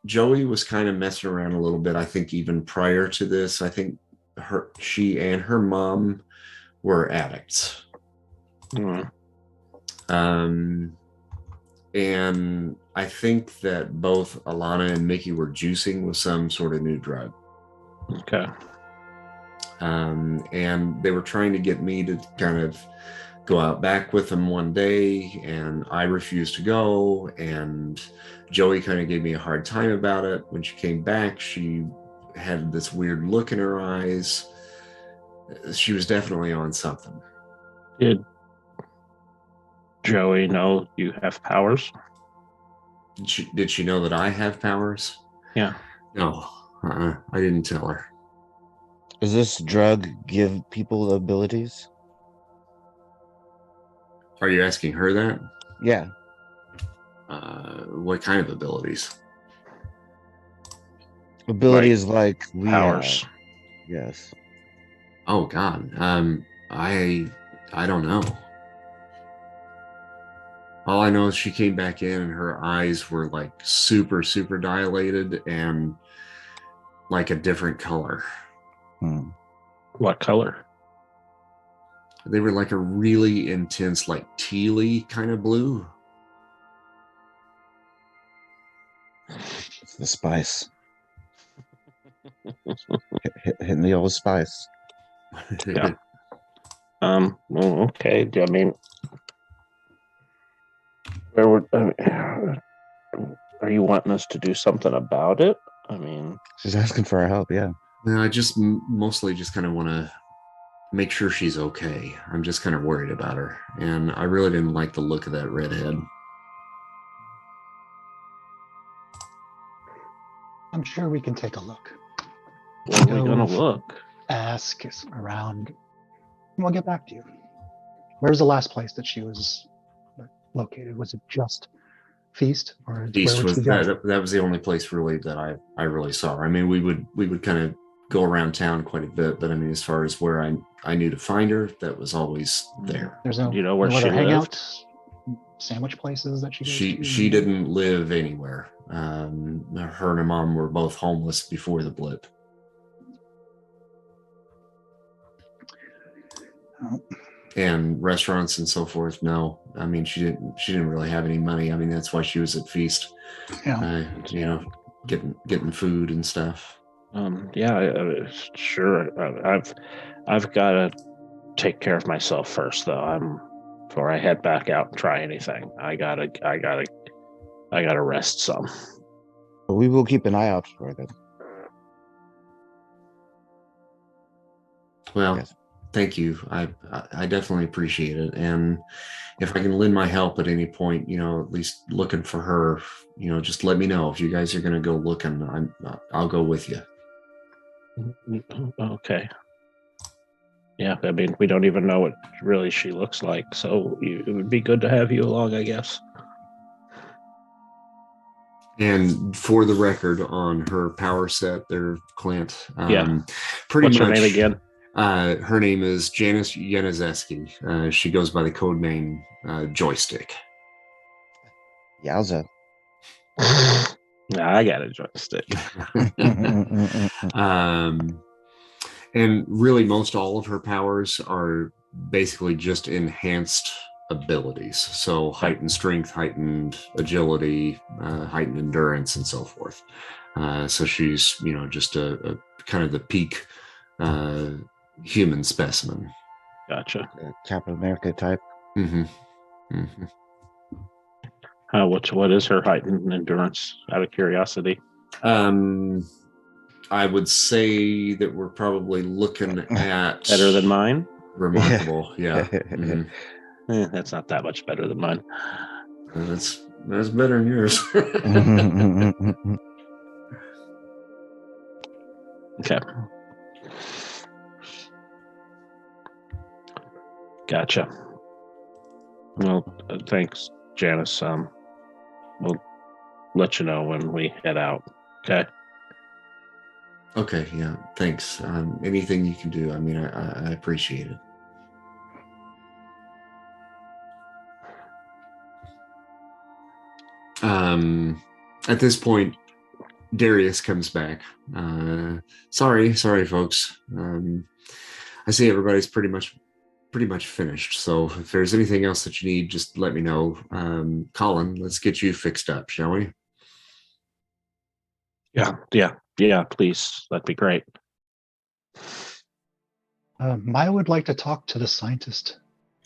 Joey was kind of messing around a little bit. I think even prior to this, I think she and her mom were addicts. Mm. And I think that both Alana and Mickey were juicing with some sort of new drug. Okay. And they were trying to get me to kind of go out back with them one day, and I refused to go. And Joey kind of gave me a hard time about it. When she came back, she had this weird look in her eyes. She was definitely on something. Did Joey know you have powers? Did she know that I have powers? Yeah. No, I didn't tell her. Does this drug give people abilities? Are you asking her that? Yeah. What kind of abilities? Abilities like we powers. have. Yes. Oh God. I don't know. All I know is she came back in and her eyes were like super, super dilated and like a different color. What color? They were like a really intense, like tealy kind of blue. It's the spice. Hitting the old spice. Yeah. Well, okay. I mean, are you wanting us to do something about it? I mean, she's asking for our help. Yeah. No, I just mostly just kind of want to make sure she's okay. I'm just kind of worried about her, and I really didn't like the look of that redhead. I'm sure we can take a look. where are we gonna look? Ask around, and we'll get back to you. Where's the last place that she was located? Was it just Feast, or East where would was she go? that was the only place really that I really saw her. I mean, we would kind of go around town quite a bit, but I mean, as far as where I knew to find her, that was always there. There's no, Do you know where no she other lived? hangouts, sandwich places that she goes She to? she didn't live anywhere. Her and her mom were both homeless before the blip. Oh. And restaurants and so forth. No, I mean, she didn't really have any money. I mean, that's why she was at Feast. Yeah. Getting food and stuff. Sure. I've got to take care of myself first, though. Before I head back out and try anything. I gotta rest some. But we will keep an eye out for them. Well, Yes. thank you. I definitely appreciate it. And if I can lend my help at any point, at least looking for her, just let me know if you guys are going to go looking. I'll go with you. Okay. Yeah, I mean, we don't even know what really she looks like, so it would be good to have you along, I guess. And for the record, on her power set there, Clint, pretty What's much. her name again? Her name is Janice Yanazeski. She goes by the code name Joystick. Yowza. I got a joystick. And really, most all of her powers are basically just enhanced abilities. So heightened strength, heightened agility, heightened endurance, and so forth. So she's, just a kind of the peak human specimen. Gotcha. Captain America type. Mm-hmm. Mm-hmm. What is her heightened endurance? Out of curiosity. I would say that we're probably looking at Better than mine. Remarkable, yeah. Mm-hmm. That's not that much better than mine. That's better than yours. Okay. Gotcha. Well, thanks, Janice. We'll let you know when we head out. Okay. Okay, yeah, thanks. Anything you can do, I mean, I appreciate it. At this point, Darius comes back. Sorry, folks. I see everybody's pretty much finished. So if there's anything else that you need, just let me know. Colin, let's get you fixed up, shall we? Yeah, please. That'd be great. Maya would like to talk to the scientist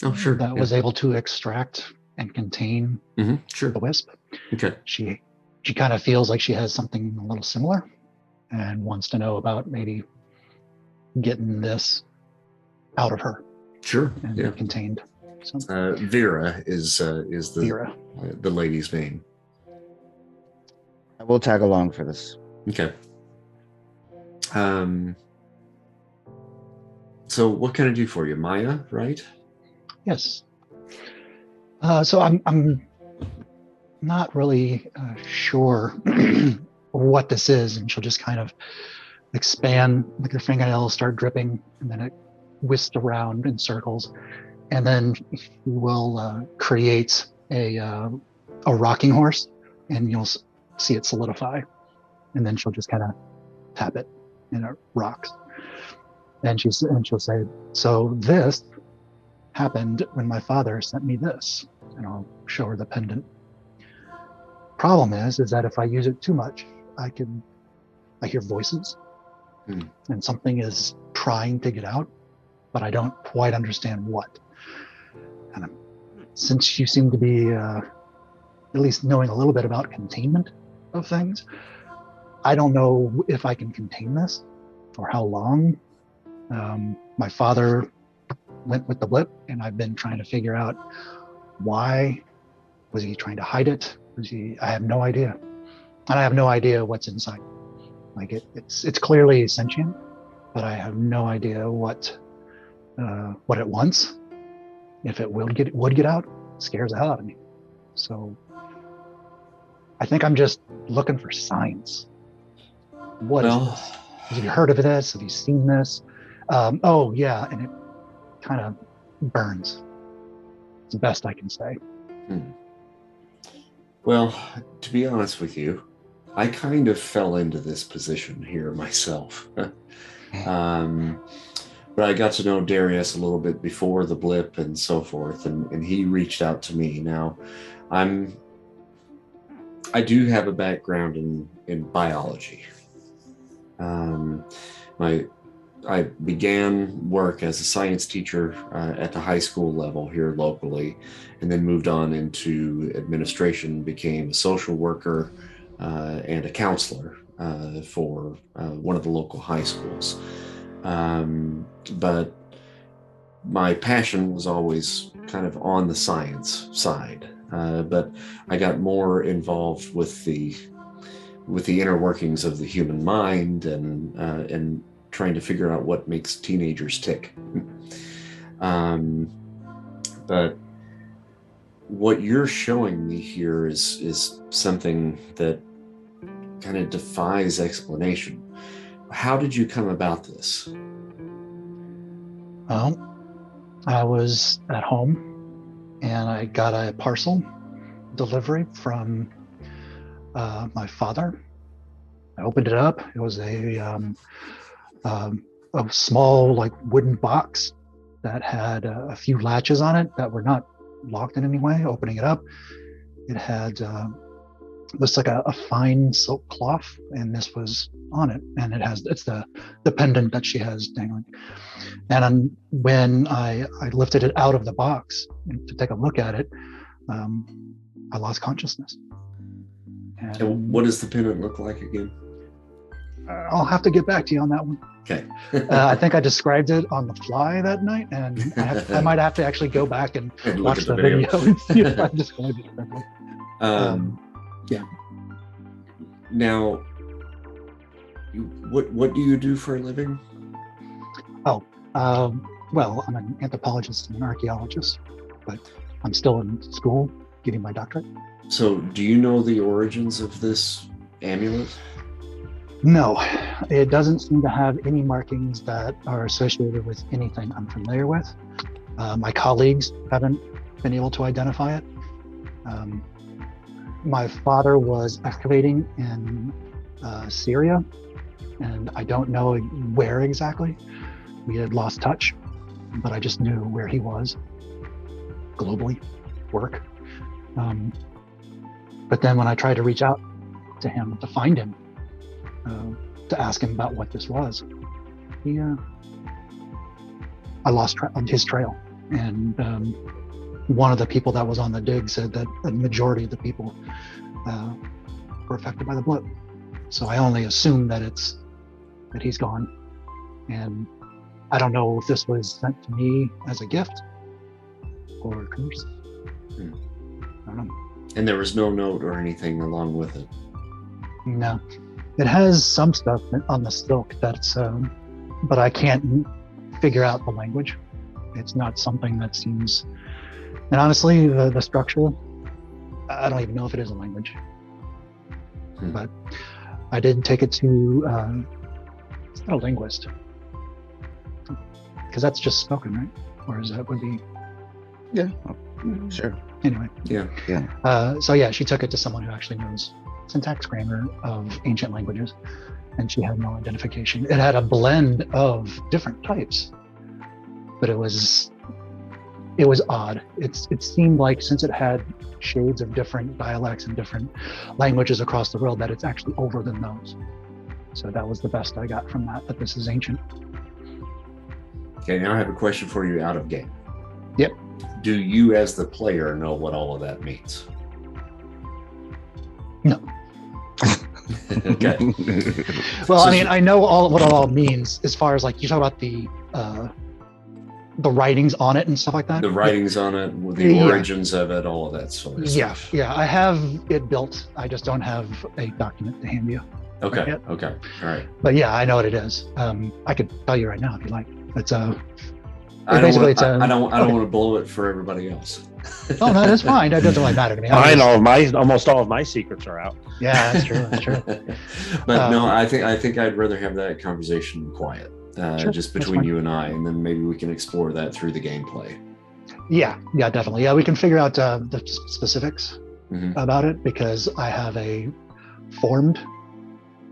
Oh, sure. that was able to extract and contain sure. the wisp. Okay. She kind of feels like she has something a little similar and wants to know about maybe getting this out of her. Sure. And contained. So, Vera is the lady's name. I will tag along for this. Okay. So what can I do for you, Maya? Right? Yes. So I'm not really sure what this is, and she'll just kind of expand, like her fingernails start dripping, and then it whisks around in circles, and then we'll create a rocking horse, and you'll see it solidify, and then she'll just kind of tap it, and it rocks. And she'll say, "So this happened when my father sent me this," and I'll show her the pendant. Problem is that if I use it too much, I hear voices, and something is trying to get out, but I don't quite understand what. And since you seem to be at least knowing a little bit about containment of things, I don't know if I can contain this or how long. My father went with the blip, and I've been trying to figure out why. Was he trying to hide it? I have no idea. And I have no idea what's inside. Like it's clearly sentient, but I have no idea what it wants. If it would get out, it scares the hell out of me. So I think I'm just looking for signs. What is Well, this? Have you heard of this? Have you seen this? Oh yeah, and it kind of burns. It's the best I can say. well, to be honest with you, I kind of fell into this position here myself. But I got to know Darius a little bit before the blip and so forth, and he reached out to me. Now, I do have a background in biology. I began work as a science teacher at the high school level here locally, and then moved on into administration, became a social worker and a counselor for one of the local high schools. But my passion was always kind of on the science side, but I got more involved with the inner workings of the human mind and trying to figure out what makes teenagers tick. But what you're showing me here is something that kind of defies explanation. How did you come about this? Well, I was at home and I got a parcel delivery from my father. I opened it up. It was a small, like, wooden box that had a few latches on it that were not locked in any way. Opening it up, it had looks like a fine silk cloth, and this was on it, and it's the pendant that she has dangling. And when I lifted it out of the box to take a look at it, I lost consciousness. And what does the pendant look like again? I'll have to get back to you on that one. Okay. I think I described it on the fly that night, and I might have to actually go back and watch the video and see if I described it correctly. Yeah. Now, what do you do for a living? Well, I'm an anthropologist and an archaeologist, but I'm still in school getting my doctorate. So, do you know the origins of this amulet? No, it doesn't seem to have any markings that are associated with anything I'm familiar with. My colleagues haven't been able to identify it. My father was excavating in Syria, and I don't know where exactly. We had lost touch, but I just knew where he was globally, work. But then when I tried to reach out to him to find him, to ask him about what this was, I lost his trail. And one of the people that was on the dig said that a majority of the people were affected by the blip. So I only assume that he's gone. And I don't know if this was sent to me as a gift or a curse. I don't know. And there was no note or anything along with it? No. It has some stuff on the silk that's, but I can't figure out the language. It's not something that seems, and honestly, the structure, I don't even know if it is a language. But I did take it to, it's not a linguist. Because that's just spoken, right? Or is that would be? Yeah, sure. Anyway. Yeah. So yeah, she took it to someone who actually knows syntax grammar of ancient languages, and she had no identification. It had a blend of different types, but it was odd. It seemed like, since it had shades of different dialects and different languages across the world, that it's actually older than those. So that was the best I got from that this is ancient. Okay, now I have a question for you out of game. Yep. Do you, as the player, know what all of that means? No. Okay. Well, I mean, I know what it all means, as far as, like, you talk about the writings on it and stuff like that. The writings on it, the origins of it, all of that sort of stuff. Yeah, I have it built. I just don't have a document to hand you. Okay. Right Okay. All right. But yeah, I know what it is. I could tell you right now if you like. It's I don't basically want. it's a. I don't Okay. want to blow it for everybody else. Oh no, that's fine. That doesn't really matter to me. I know almost all of my secrets are out. Yeah, that's true. That's true. But no, I think I'd rather have that conversation quiet, Sure, just that's between fine. you and I, and then maybe we can explore that through the gameplay. Yeah, definitely. Yeah, we can figure out the specifics Mhm. about it because I have a formed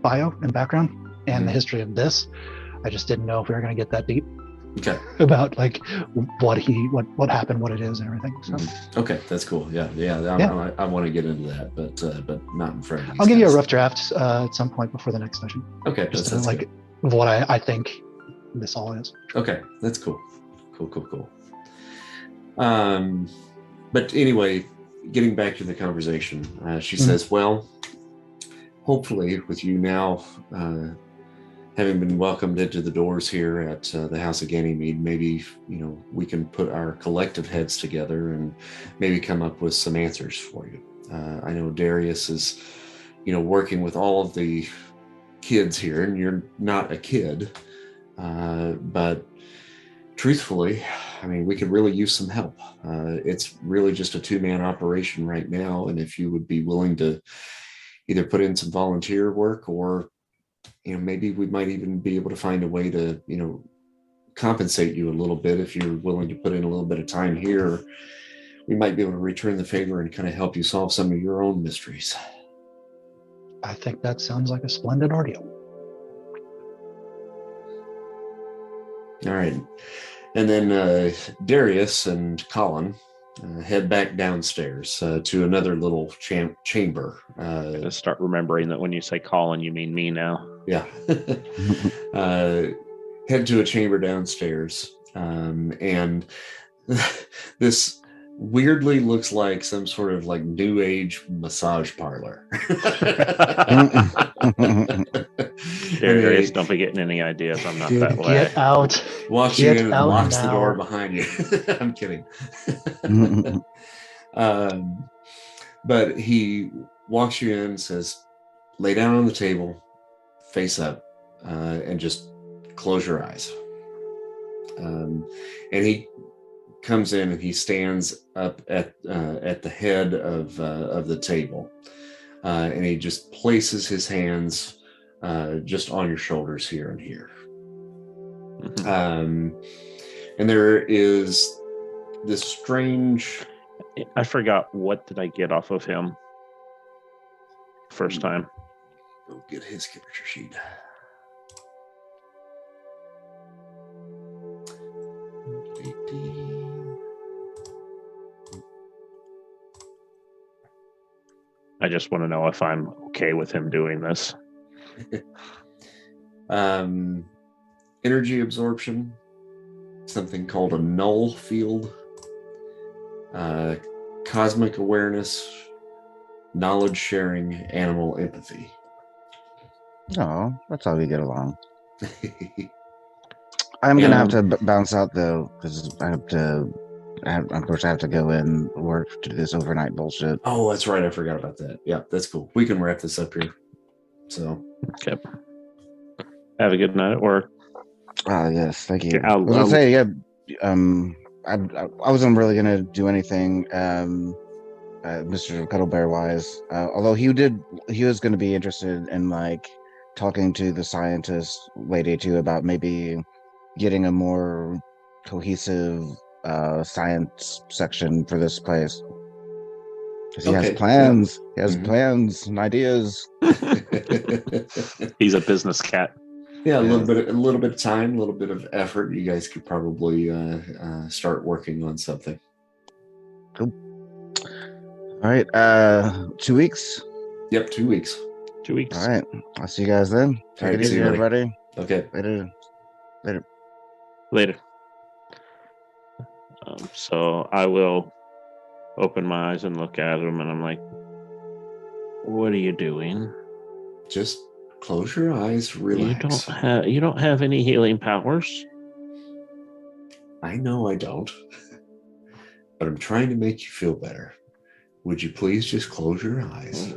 bio and background and the history of this. I just didn't know if we were going to get that deep Okay. about like what happened, what it is, and everything. So Okay, that's cool. Yeah. I want to get into that, but not in front of these I'll give you a guys. rough draft at some point before the next session, Okay, just that's like good. of what I think this all is. Okay, that's cool. Cool. But anyway, getting back to the conversation, she says, well, hopefully with you now having been welcomed into the doors here at the House of Ganymede, maybe, we can put our collective heads together and maybe come up with some answers for you. I know Darius is, working with all of the kids here, and you're not a kid, but truthfully, I mean, we could really use some help. It's really just a two-man operation right now, and if you would be willing to either put in some volunteer work, or maybe we might even be able to find a way to compensate you a little bit. If you're willing to put in a little bit of time here, we might be able to return the favor and kind of help you solve some of your own mysteries. I think that sounds like a splendid ordeal. All right. And then Darius and Colin head back downstairs to another little chamber. Just start remembering that when you say Colin, you mean me now. Yeah. Head to a chamber downstairs. And this weirdly looks like some sort of like new age massage parlor. Darius, don't be getting any ideas. I'm not that way. Get out. Walks you in and locks the door behind you. I'm kidding. But he walks you in and says, lay down on the table, face up, and just close your eyes. And he comes in and he stands up at the head of the table, and he just places his hands just on your shoulders here and here. And there is this strange. I forgot, what did I get off of him first time? Go get his character sheet. I just want to know if I'm okay with him doing this. Energy absorption, something called a null field, cosmic awareness, knowledge sharing, animal empathy. Oh, that's how we get along. I'm gonna have to bounce out though, because of course I have to go and work to do this overnight bullshit. Oh, that's right. I forgot about that. Yeah, that's cool. We can wrap this up here. So, okay. Have a good night at work. Yes, thank you. I was gonna say, yeah. I wasn't really gonna do anything, Mr. Cuddlebear wise. Although he was gonna be interested in like talking to the scientist lady too about maybe getting a more cohesive science section for this place. Because he has plans. Yeah. He has plans and ideas. He's a business cat. Yeah, a little bit of time, a little bit of effort. You guys could probably start working on something. Cool. All right. 2 weeks. Yep, 2 weeks. 2 weeks. All right. I'll see you guys then. Take it easy, everybody. Okay. Later. So I will open my eyes and look at him, and I'm like, "What are you doing?" Just close your eyes, relax. You don't have any healing powers. I know I don't, but I'm trying to make you feel better. Would you please just close your eyes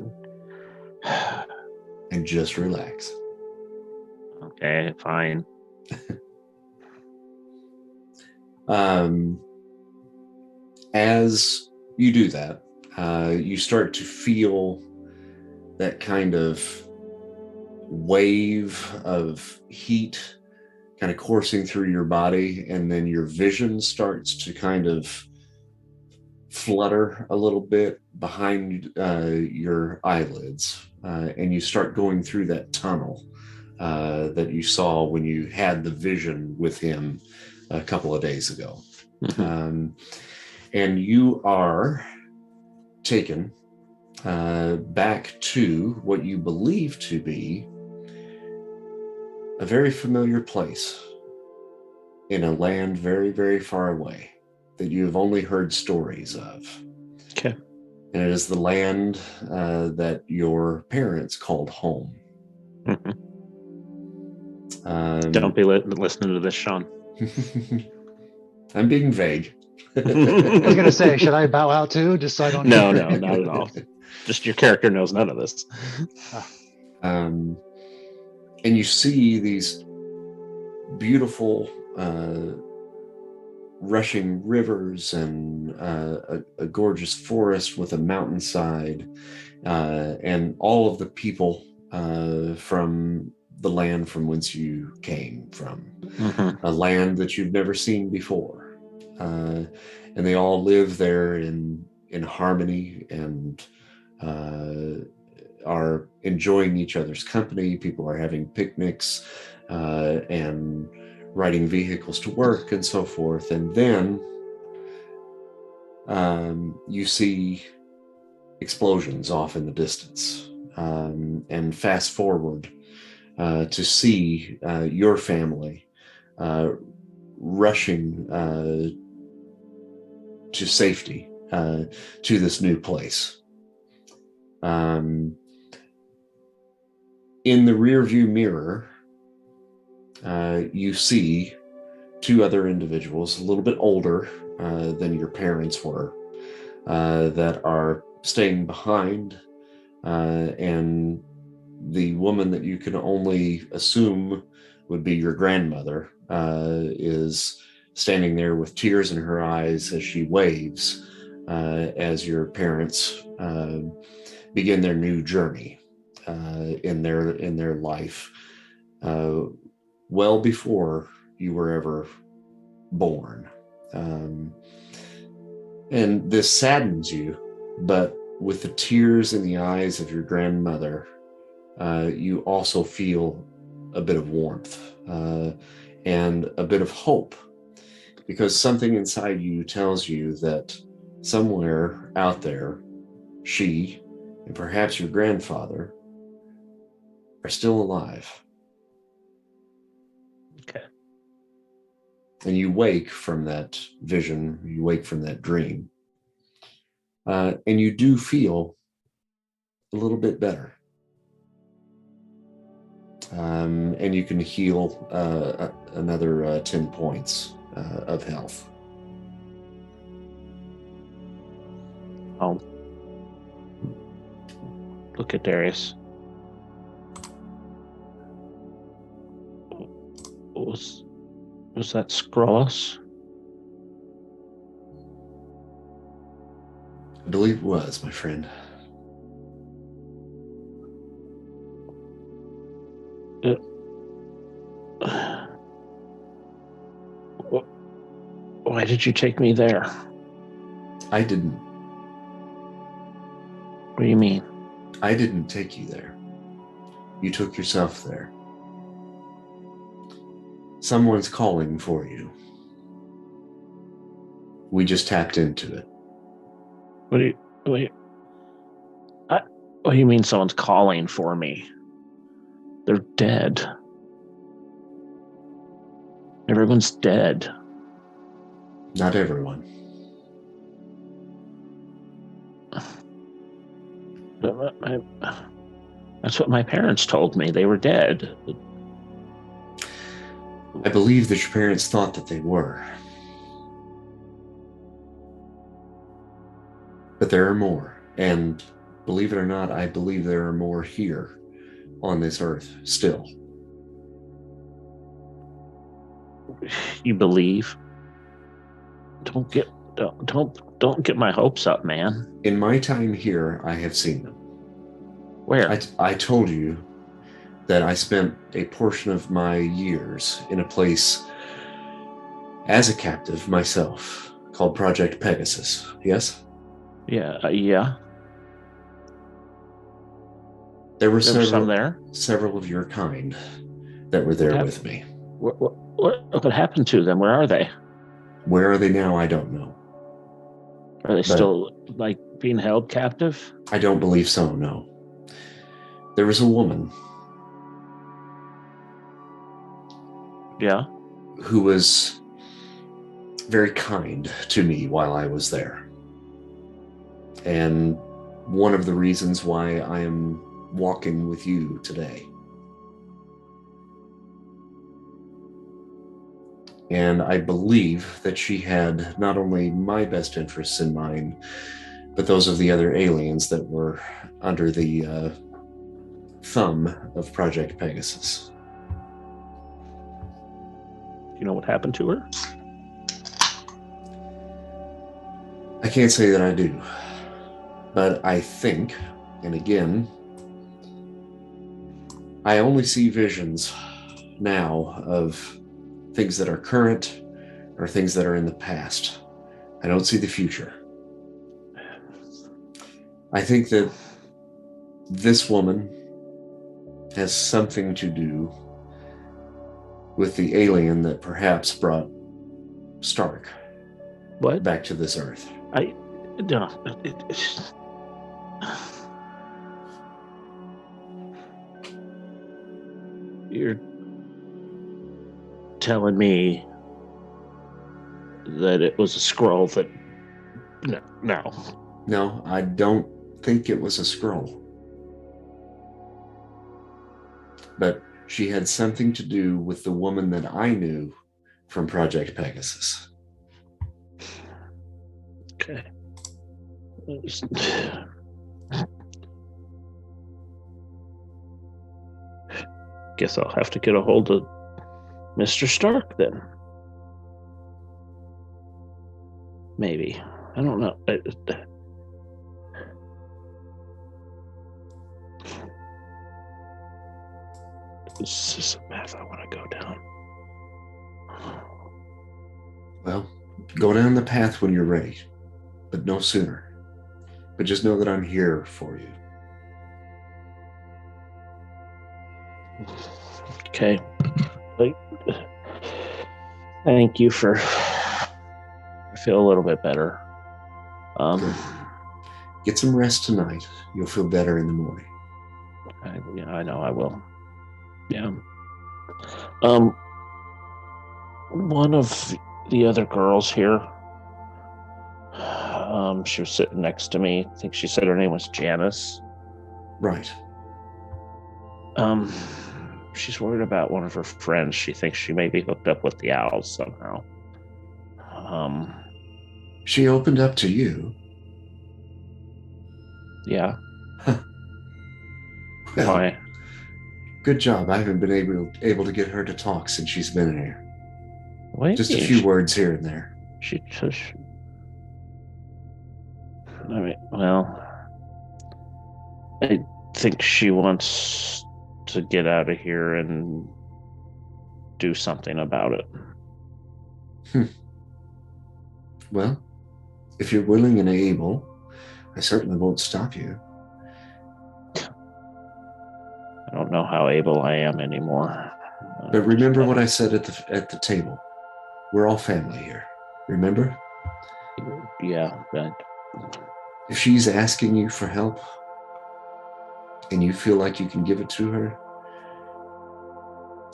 and just relax? Okay, fine. As you do that, you start to feel that kind of wave of heat kind of coursing through your body, and then your vision starts to kind of flutter a little bit behind your eyelids, and you start going through that tunnel that you saw when you had the vision with him a couple of days ago. And you are taken back to what you believe to be a very familiar place in a land very, very far away that you have only heard stories of. Okay. And it is the land that your parents called home. Don't be listening to this, Sean. I'm being vague. I was gonna say, should I bow out too, just so I don't? No, not at all. Just your character knows none of this. And you see these beautiful rushing rivers and a gorgeous forest with a mountainside, and all of the people from the land from whence you came from, a land that you've never seen before. And they all live there in harmony and are enjoying each other's company. People are having picnics and riding vehicles to work and so forth. And then you see explosions off in the distance, and fast forward to see your family rushing to safety to this new place. In the rearview mirror, you see two other individuals, a little bit older than your parents were, that are staying behind, and the woman that you can only assume would be your grandmother is standing there with tears in her eyes as she waves as your parents begin their new journey in their life, well before you were ever born. And this saddens you, but with the tears in the eyes of your grandmother, you also feel a bit of warmth and a bit of hope, because something inside you tells you that somewhere out there, she and perhaps your grandfather are still alive. Okay. And you wake from that vision, you wake from that dream, and you do feel a little bit better. And you can heal another 10 points of health. I'll look at Darius. Was that Skrullos? I believe it was, my friend. Why did you take me there? I didn't. What do you mean? I didn't take you there. You took yourself there. Someone's calling for you. We just tapped into it. What do you mean someone's calling for me? They're dead. Everyone's dead. Not everyone. That's what my parents told me. They were dead. I believe that your parents thought that they were. But there are more. And believe it or not, I believe there are more here on this earth still. You believe? don't get my hopes up, man. In my time here, I have seen them. Where? I told you that I spent a portion of my years in a place as a captive myself called Project Pegasus. Yes? Yeah, yeah. There were Some there. several of your kind that were there with me. What happened to them? Where are they? Where are they now? I don't know. Are they still like being held captive? I don't believe so, no. There was a woman. Yeah. Who was very kind to me while I was there. And one of the reasons why I am walking with you today. And I believe that she had not only my best interests in mind, but those of the other aliens that were under the thumb of Project Pegasus. You know what happened to her? I can't say that I do, but I think, and again, I only see visions now of things that are current or things that are in the past. I don't see the future. I think that this woman has something to do with the alien that perhaps brought Stark back to this Earth. You're telling me that it was a scroll that... No, I don't think it was a scroll. But she had something to do with the woman that I knew from Project Pegasus. Okay. Guess I'll have to get a hold of Mr. Stark then. Maybe. I don't know. This is a path I want to go down. Well, go down the path when you're ready, but no sooner. But just know that I'm here for you. Okay. Thank you for... I feel a little bit better. Get some rest tonight. You'll feel better in the morning. I know I will. Yeah. One of the other girls here, she was sitting next to me. I think she said her name was Janice. Right. She's worried about one of her friends. She thinks she may be hooked up with the owls somehow. She opened up to you? Yeah. Huh. Well, why? Good job. I haven't been able to get her to talk since she's been here. Wait, just a few words here and there. I think she wants to get out of here and do something about it. Well, if you're willing and able, I certainly won't stop you. I don't know how able I am anymore. But remember what I said at the table. We're all family here. Remember? Yeah. If she's asking you for help and you feel like you can give it to her,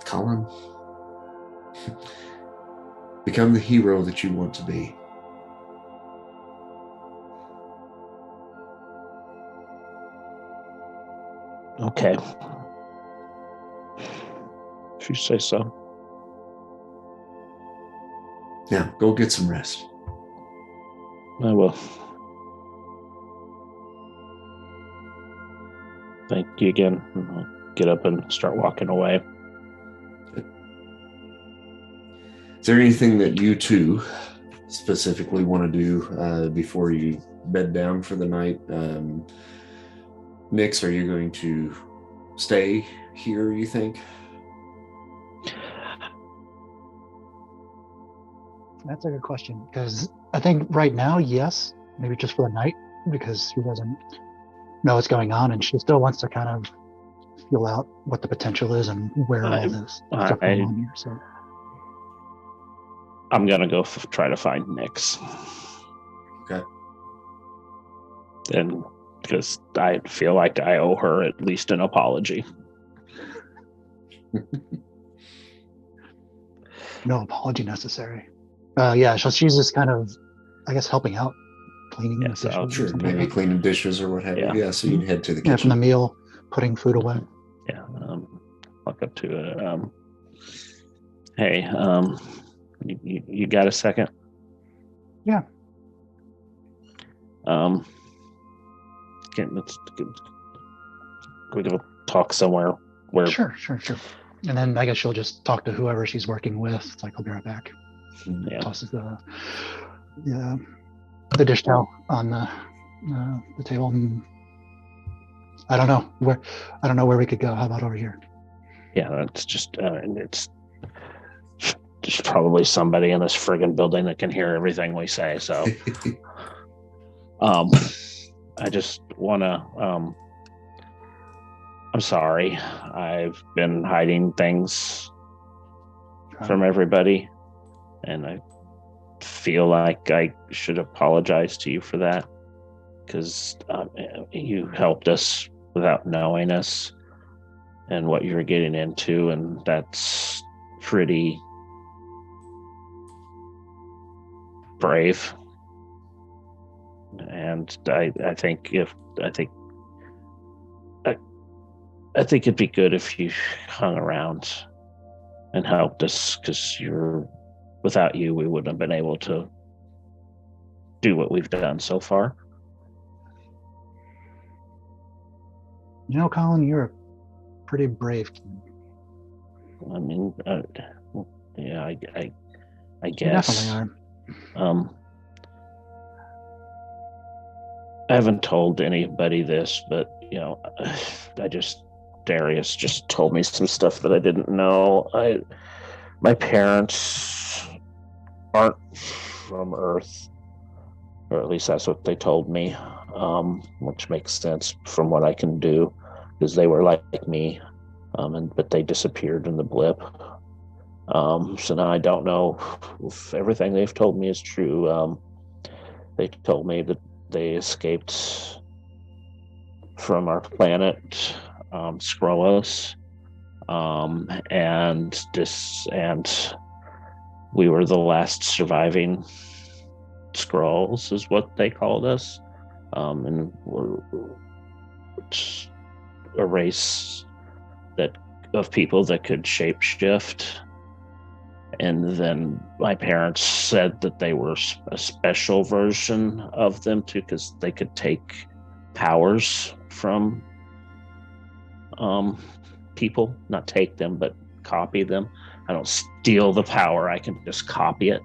Colin, become the hero that you want to be. Okay. If you say so. Now, go get some rest. I will. Thank you again. I'll get up and start walking away. Is there anything that you two specifically want to do before you bed down for the night? Nix, are you going to stay here, you think? That's a good question, because I think right now, yes, maybe just for the night, because she doesn't know what's going on, and she still wants to kind of feel out what the potential is and where all this stuff going on here. So I'm gonna go try to find Nix. Okay. And because I feel like I owe her at least an apology. No apology necessary. Yeah, so she's just kind of, I guess, helping out, cleaning the dishes. Sure, maybe cleaning dishes or what have you. Yeah, so you'd head to the kitchen. Yeah, from the meal, putting food away. Yeah, walk up to it. Hey, you got a second? Yeah. Let's we go talk somewhere where. Sure. And then I guess she'll just talk to whoever she's working with. It's like, I'll be right back. Yeah. Tosses the dish towel on the table. And I don't know where we could go. How about over here? Yeah, that's just it's just probably somebody in this friggin' building that can hear everything we say. So, I just want to. I'm sorry. I've been hiding things from everybody, and I feel like I should apologize to you for that, because you helped us without knowing us and what you were getting into, and that's pretty brave. And I think it'd be good if you hung around and helped us, because without you, we wouldn't have been able to do what we've done so far. You know, Colin, you're a pretty brave kid. I mean, yeah, I You guess. definitely are. I haven't told anybody this, but Darius just told me some stuff that I didn't know. My parents aren't from Earth, or at least that's what they told me, which makes sense from what I can do, because they were like me, but they disappeared in the blip. So now I don't know if everything they've told me is true. They told me that they escaped from our planet, Skrulos, and we were the last surviving Skrulls, is what they called us, and we're a race of people that could shapeshift. And then my parents said that they were a special version of them too, because they could take powers from people, not take them, but copy them. I don't steal the power, I can just copy it.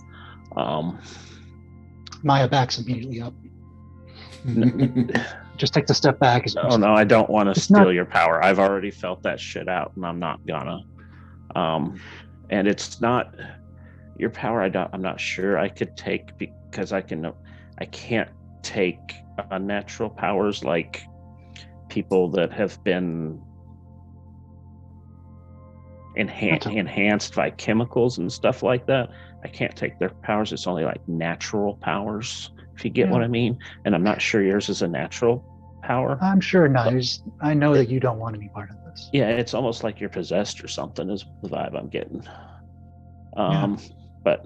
Maya backs immediately up. Just takes a step back. Oh no, I don't want to steal your power. I've already felt that shit out, and I'm not gonna. And it's not your power. I'm not sure I could take, because I can't take unnatural powers like people that have been enhanced by chemicals and stuff like that. I can't take their powers. It's only like natural powers, if you get what I mean. And I'm not sure yours is a natural power. I'm sure not. I know that you don't want any part of this. Yeah, it's almost like you're possessed or something is the vibe I'm getting. But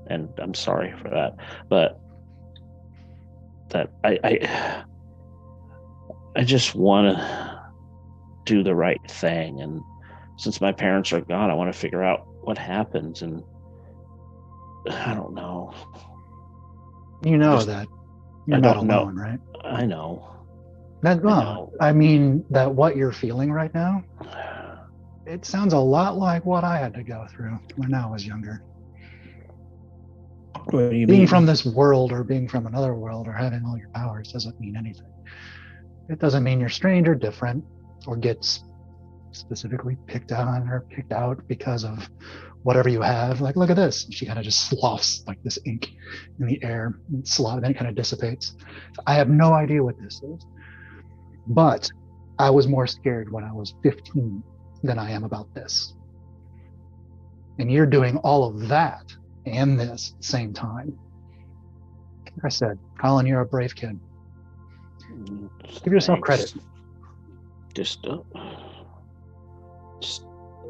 and I'm sorry for that, but that I just want to do the right thing, and since my parents are gone, I want to figure out what happens, and I don't know. You know that you're not alone, right? I know. I mean, that what you're feeling right now, it sounds a lot like what I had to go through when I was younger. What do you Being mean? from this world or being from another world or having all your powers doesn't mean anything. It doesn't mean you're strange or different or gets specifically picked on or picked out because of whatever you have. Like, look at this. And she kind of just sloughs like this ink in the air, and then it kind of dissipates. I have no idea what this is, but I was more scared when I was 15 than I am about this. And you're doing all of that and this at the same time. Like I said, Colin, you're a brave kid. Give yourself credit. Just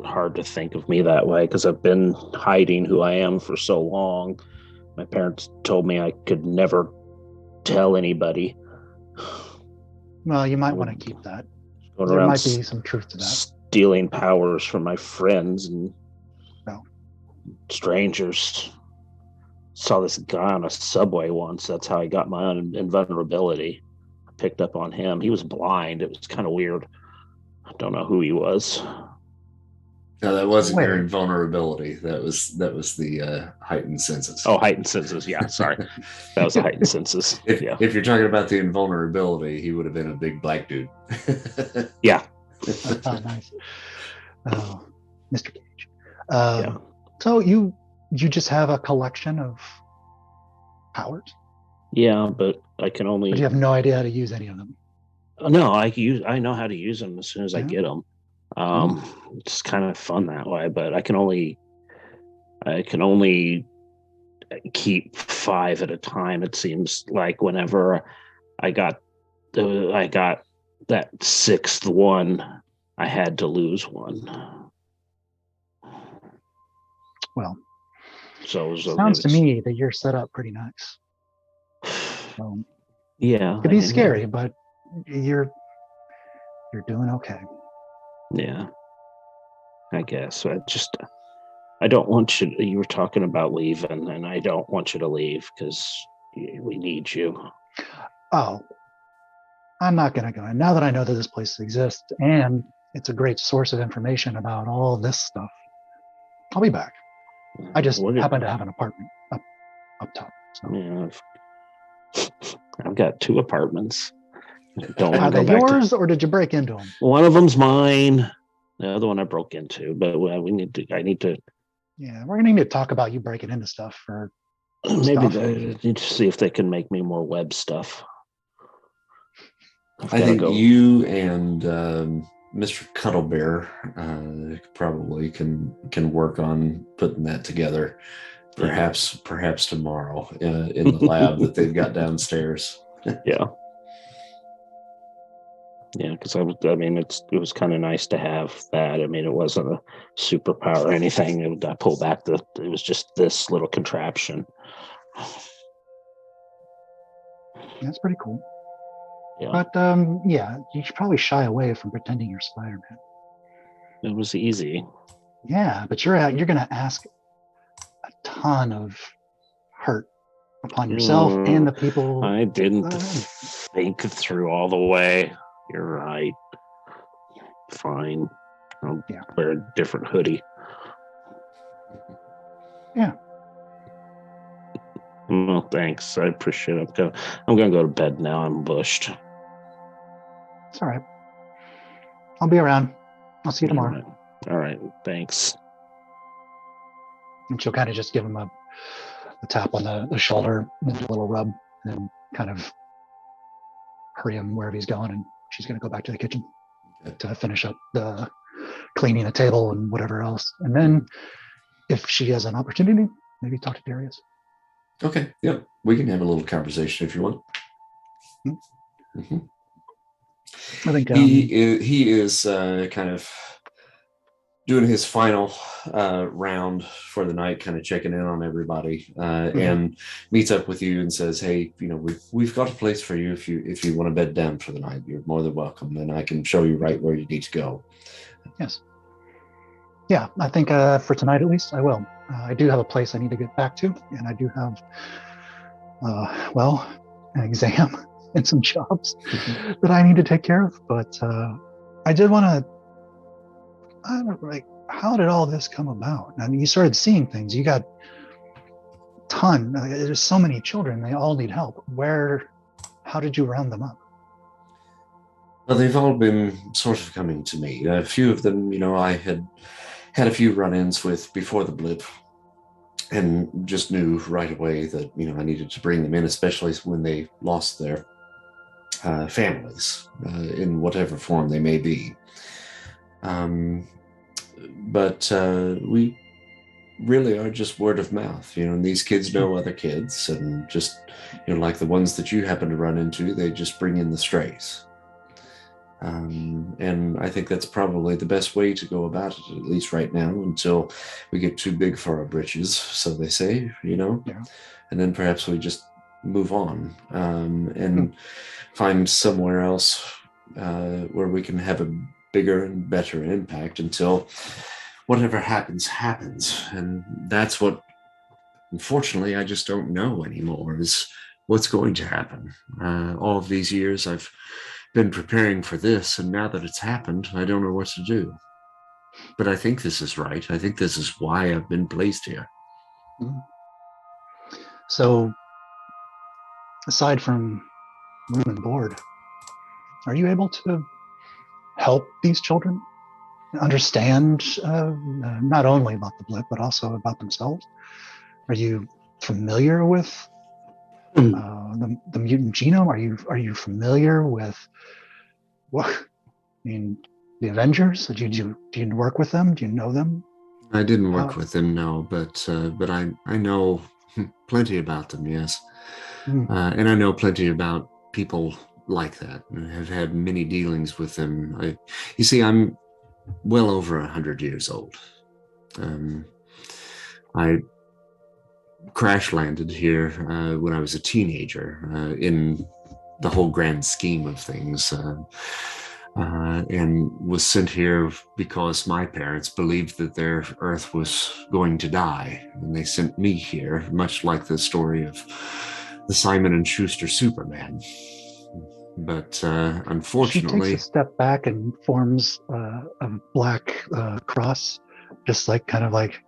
hard to think of me that way because I've been hiding who I am for so long. My parents told me I could never tell anybody. Well, you might want to keep that. Going There around might be some truth to that. stealing powers from my friends and No. strangers. Saw this guy on a subway once. That's how I got my own invulnerability. I picked up on him. He was blind. It was kind of weird. I don't know who he was. No, that wasn't your invulnerability. That was the heightened senses. Oh, heightened senses. Yeah, sorry. That was the heightened senses. If you're talking about the invulnerability, he would have been a big black dude. Yeah. Oh, nice. Oh, Mr. Cage. So you just have a collection of powers? Yeah, but I can only. But you have no idea how to use any of them. No, I know how to use them as soon as I get them. It's kind of fun that way, but I can only keep 5 at a time. It seems like whenever I got that 6th one, I had to lose one. Well, so sounds to me that you're set up pretty nice. So, yeah, it could be scary, but you're doing okay. Yeah, I guess. I don't want you. You were talking about leaving, and I don't want you to leave because we need you. Oh, I'm not going to go. And now that I know that this place exists and it's a great source of information about all this stuff, I'll be back. I just happen to have an apartment up top. So. Yeah, I've got 2 apartments. Are they yours, or did you break into them? One of them's mine. The other one I broke into, but I need to. Yeah, we're gonna need to talk about you breaking into stuff for. Maybe they need to see if they can make me more web stuff. I think you and Mr. Cuddlebear probably can work on putting that together. Perhaps tomorrow in the lab that they've got downstairs. Yeah. Yeah, because it was kind of nice to have that. I mean, it wasn't a superpower or anything. I pulled back it was just this little contraption. That's pretty cool. Yeah. But you should probably shy away from pretending you're Spider-Man. It was easy. Yeah, but you're going to ask a ton of hurt upon yourself and the people. I didn't think through all the way. You're right. Fine. I'll wear a different hoodie. Yeah. Well, thanks. I appreciate it. I'm gonna go to bed now. I'm bushed. It's all right. I'll be around. I'll see you tomorrow. All right. Thanks. And she'll kind of just give him a tap on the shoulder, and a little rub, and then kind of hurry him wherever he's going. And she's going to go back to the kitchen to finish up the cleaning the table and whatever else. And then if she has an opportunity, maybe talk to Darius. Okay. Yeah. We can have a little conversation if you want. Mm-hmm. I think he is kind of doing his final round for the night, kind of checking in on everybody, and meets up with you and says, "Hey, we've got a place for you if you want to bed down for the night. You're more than welcome, and I can show you right where you need to go." Yes. Yeah, I think for tonight at least, I will. I do have a place I need to get back to, and I do have, an exam and some jobs that I need to take care of. But I did want to. I don't know, how did all this come about? I mean, you started seeing things. You got ton. There's so many children. They all need help. How did you round them up? Well, they've all been sort of coming to me. A few of them, I had a few run-ins with before the blip, and just knew right away that, I needed to bring them in, especially when they lost their families in whatever form they may be. But we really are just word of mouth, and these kids know other kids, and just, like the ones that you happen to run into, they just bring in the strays. And I think that's probably the best way to go about it, at least right now, until we get too big for our britches, so they say, Yeah. and then perhaps we just move on and find somewhere else where we can have a bigger and better impact until whatever happens, happens. And that's what, unfortunately, I just don't know anymore, is what's going to happen. All of these years I've been preparing for this, and now that it's happened, I don't know what to do. But I think this is right. I think this is why I've been placed here. So, aside from room and board, are you able to help these children understand not only about the blip, but also about themselves? Are you familiar with the mutant genome? Are you familiar with the Avengers? Do you work with them? Do you know them? I didn't work with them, no, but I know plenty about them, yes. And I know plenty about people like that, and have had many dealings with them. You see, I'm well over 100 years old. I crash landed here when I was a teenager in the whole grand scheme of things, and was sent here because my parents believed that their Earth was going to die, and they sent me here, much like the story of the Simon and Schuster Superman. But unfortunately, she takes a step back and forms a black cross, just kind of like,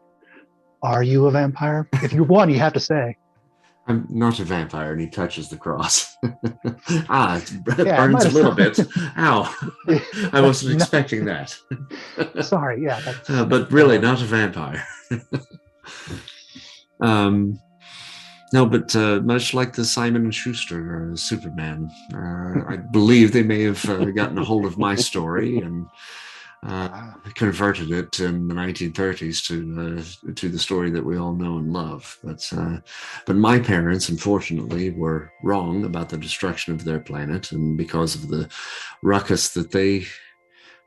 are you a vampire? If you want, you have to say. I'm not a vampire, and he touches the cross. It Yeah, burns a little bit. Ow. I wasn't expecting that. Sorry, yeah. But really, not a vampire. No, but much like the Simon and Schuster Superman, I believe they may have gotten a hold of my story and converted it in the 1930s to the story that we all know and love. But my parents, unfortunately, were wrong about the destruction of their planet, and because of the ruckus that they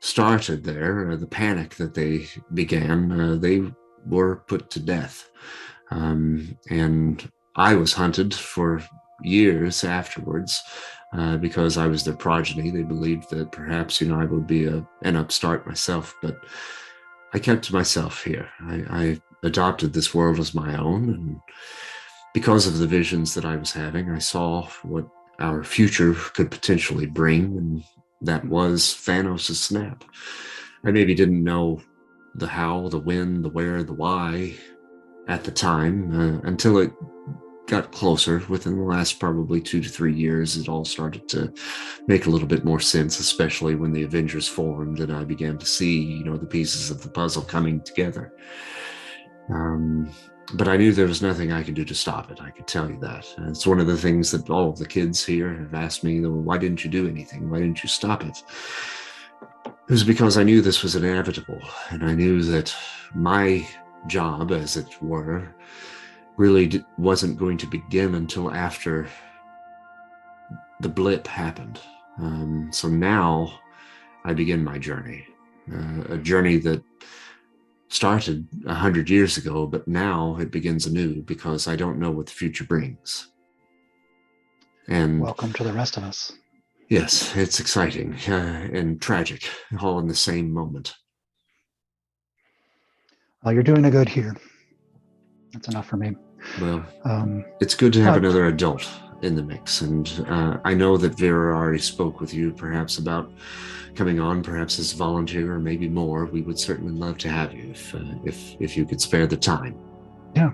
started there, the panic that they began, they were put to death. And I was hunted for years afterwards because I was their progeny. They believed that perhaps, I would be an upstart myself, but I kept to myself here. I adopted this world as my own, and because of the visions that I was having, I saw what our future could potentially bring, and that was Thanos' snap. I maybe didn't know the how, the when, the where, the why at the time until it got closer. Within the last probably 2 to 3 years, it all started to make a little bit more sense, especially when the Avengers formed and I began to see, the pieces of the puzzle coming together. But I knew there was nothing I could do to stop it. I could tell you that. And it's one of the things that all of the kids here have asked me, why didn't you do anything? Why didn't you stop it? It was because I knew this was inevitable, and I knew that my job, as it were, really wasn't going to begin until after the blip happened. So now I begin my journey, a journey that started 100 years ago, but now it begins anew because I don't know what the future brings. And welcome to the rest of us. Yes, it's exciting and tragic, all in the same moment. Well, you're doing a good here. That's enough for me. Well, it's good to have another adult in the mix, and I know that Vera already spoke with you perhaps about coming on, perhaps as a volunteer or maybe more. We would certainly love to have you if you could spare the time. Yeah,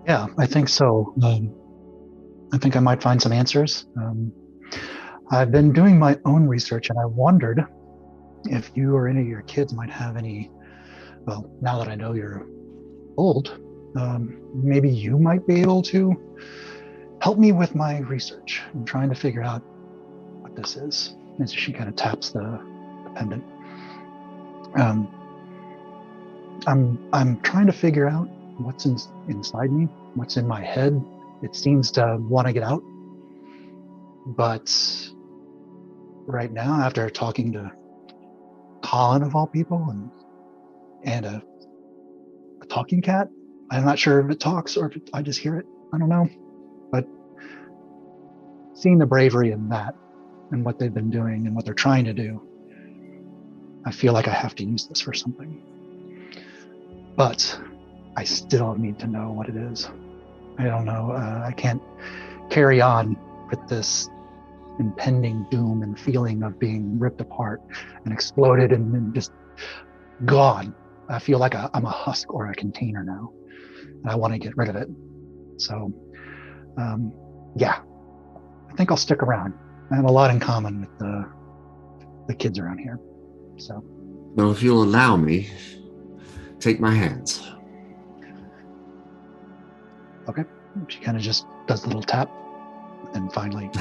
Yeah, I think so. I think I might find some answers. I've been doing my own research, and I wondered if you or any of your kids might have any. Well, now that I know you're old, maybe you might be able to help me with my research. I'm trying to figure out what this is. And so she kind of taps the pendant. I'm trying to figure out what's inside me, what's in my head. It seems to want to get out, but right now, after talking to Colin of all people and a talking cat, I'm not sure if it talks or if I just hear it. I don't know, but seeing the bravery in that and what they've been doing and what they're trying to do, I feel like I have to use this for something. But I still need to know what it is. I don't know. I can't carry on with this impending doom and feeling of being ripped apart and exploded and just gone. I feel like I'm a husk or a container now, and I want to get rid of it. So, yeah, I think I'll stick around. I have a lot in common with the kids around here. So, Now, if you'll allow me, take my hands. Okay. She kind of just does a little tap and finally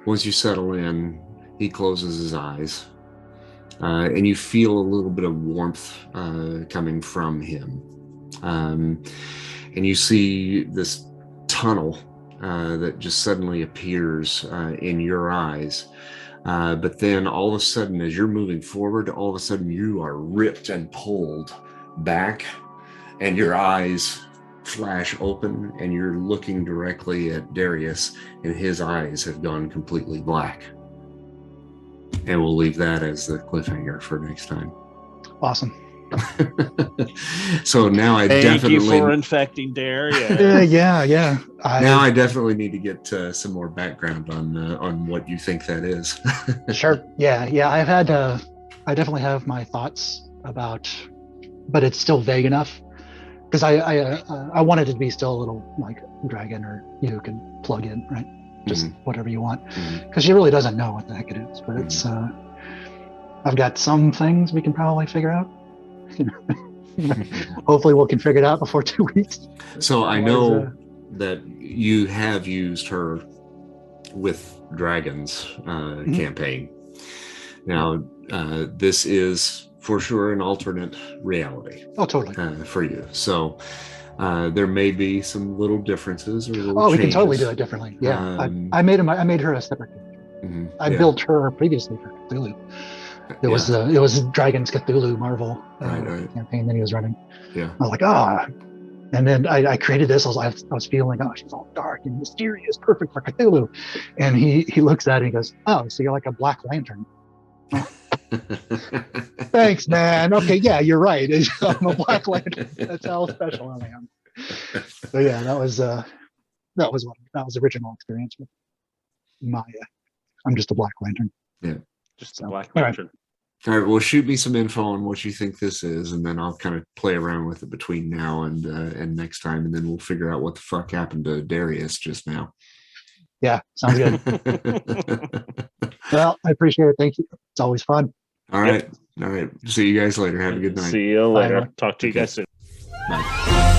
Once you settle in, he closes his eyes, and you feel a little bit of warmth coming from him. And you see this tunnel that just suddenly appears in your eyes. But then all of a sudden, as you're moving forward, all of a sudden you are ripped and pulled back, and your eyes flash open, and you're looking directly at Darius, and his eyes have gone completely black. And we'll leave that as the cliffhanger for next time. Awesome. So now I Thank definitely... you for infecting Darius. Yeah. Now I definitely need to get some more background on what you think that is. Sure. Yeah. I definitely have my thoughts about, but it's still vague enough because I wanted it to be still a little like dragon, or you can plug in, right? Just whatever you want, because she really doesn't know what the heck it is. But it's I've got some things we can probably figure out. Hopefully we can figure it out before 2 weeks. So I know that you have used her with dragons campaign. Now, this is for sure an alternate reality. Oh, totally. For you. So there may be some little differences or little changes. We can totally do it differently. Yeah. I made her a separate character. I built her previously for Cthulhu. It was Dragons Cthulhu Marvel campaign that he was running. Yeah. I was like, and then I created this. I was feeling, she's all dark and mysterious, perfect for Cthulhu. And he looks at it and he goes, oh, so you're like a Black Lantern. Oh. Thanks, man. Okay, yeah, you're right. I'm a Black Lantern. That's how special I am. So yeah, that was the original experience with Maya. I'm just a Black Lantern. Yeah. Just a Black Lantern. All right, well, shoot me some info on what you think this is, and then I'll kind of play around with it between now and next time, and then we'll figure out what the fuck happened to Darius just now. Yeah, sounds good. Well, I appreciate it. Thank you. It's always fun. All right. See you guys later. Have a good night. See you later. Talk to you guys soon. Bye.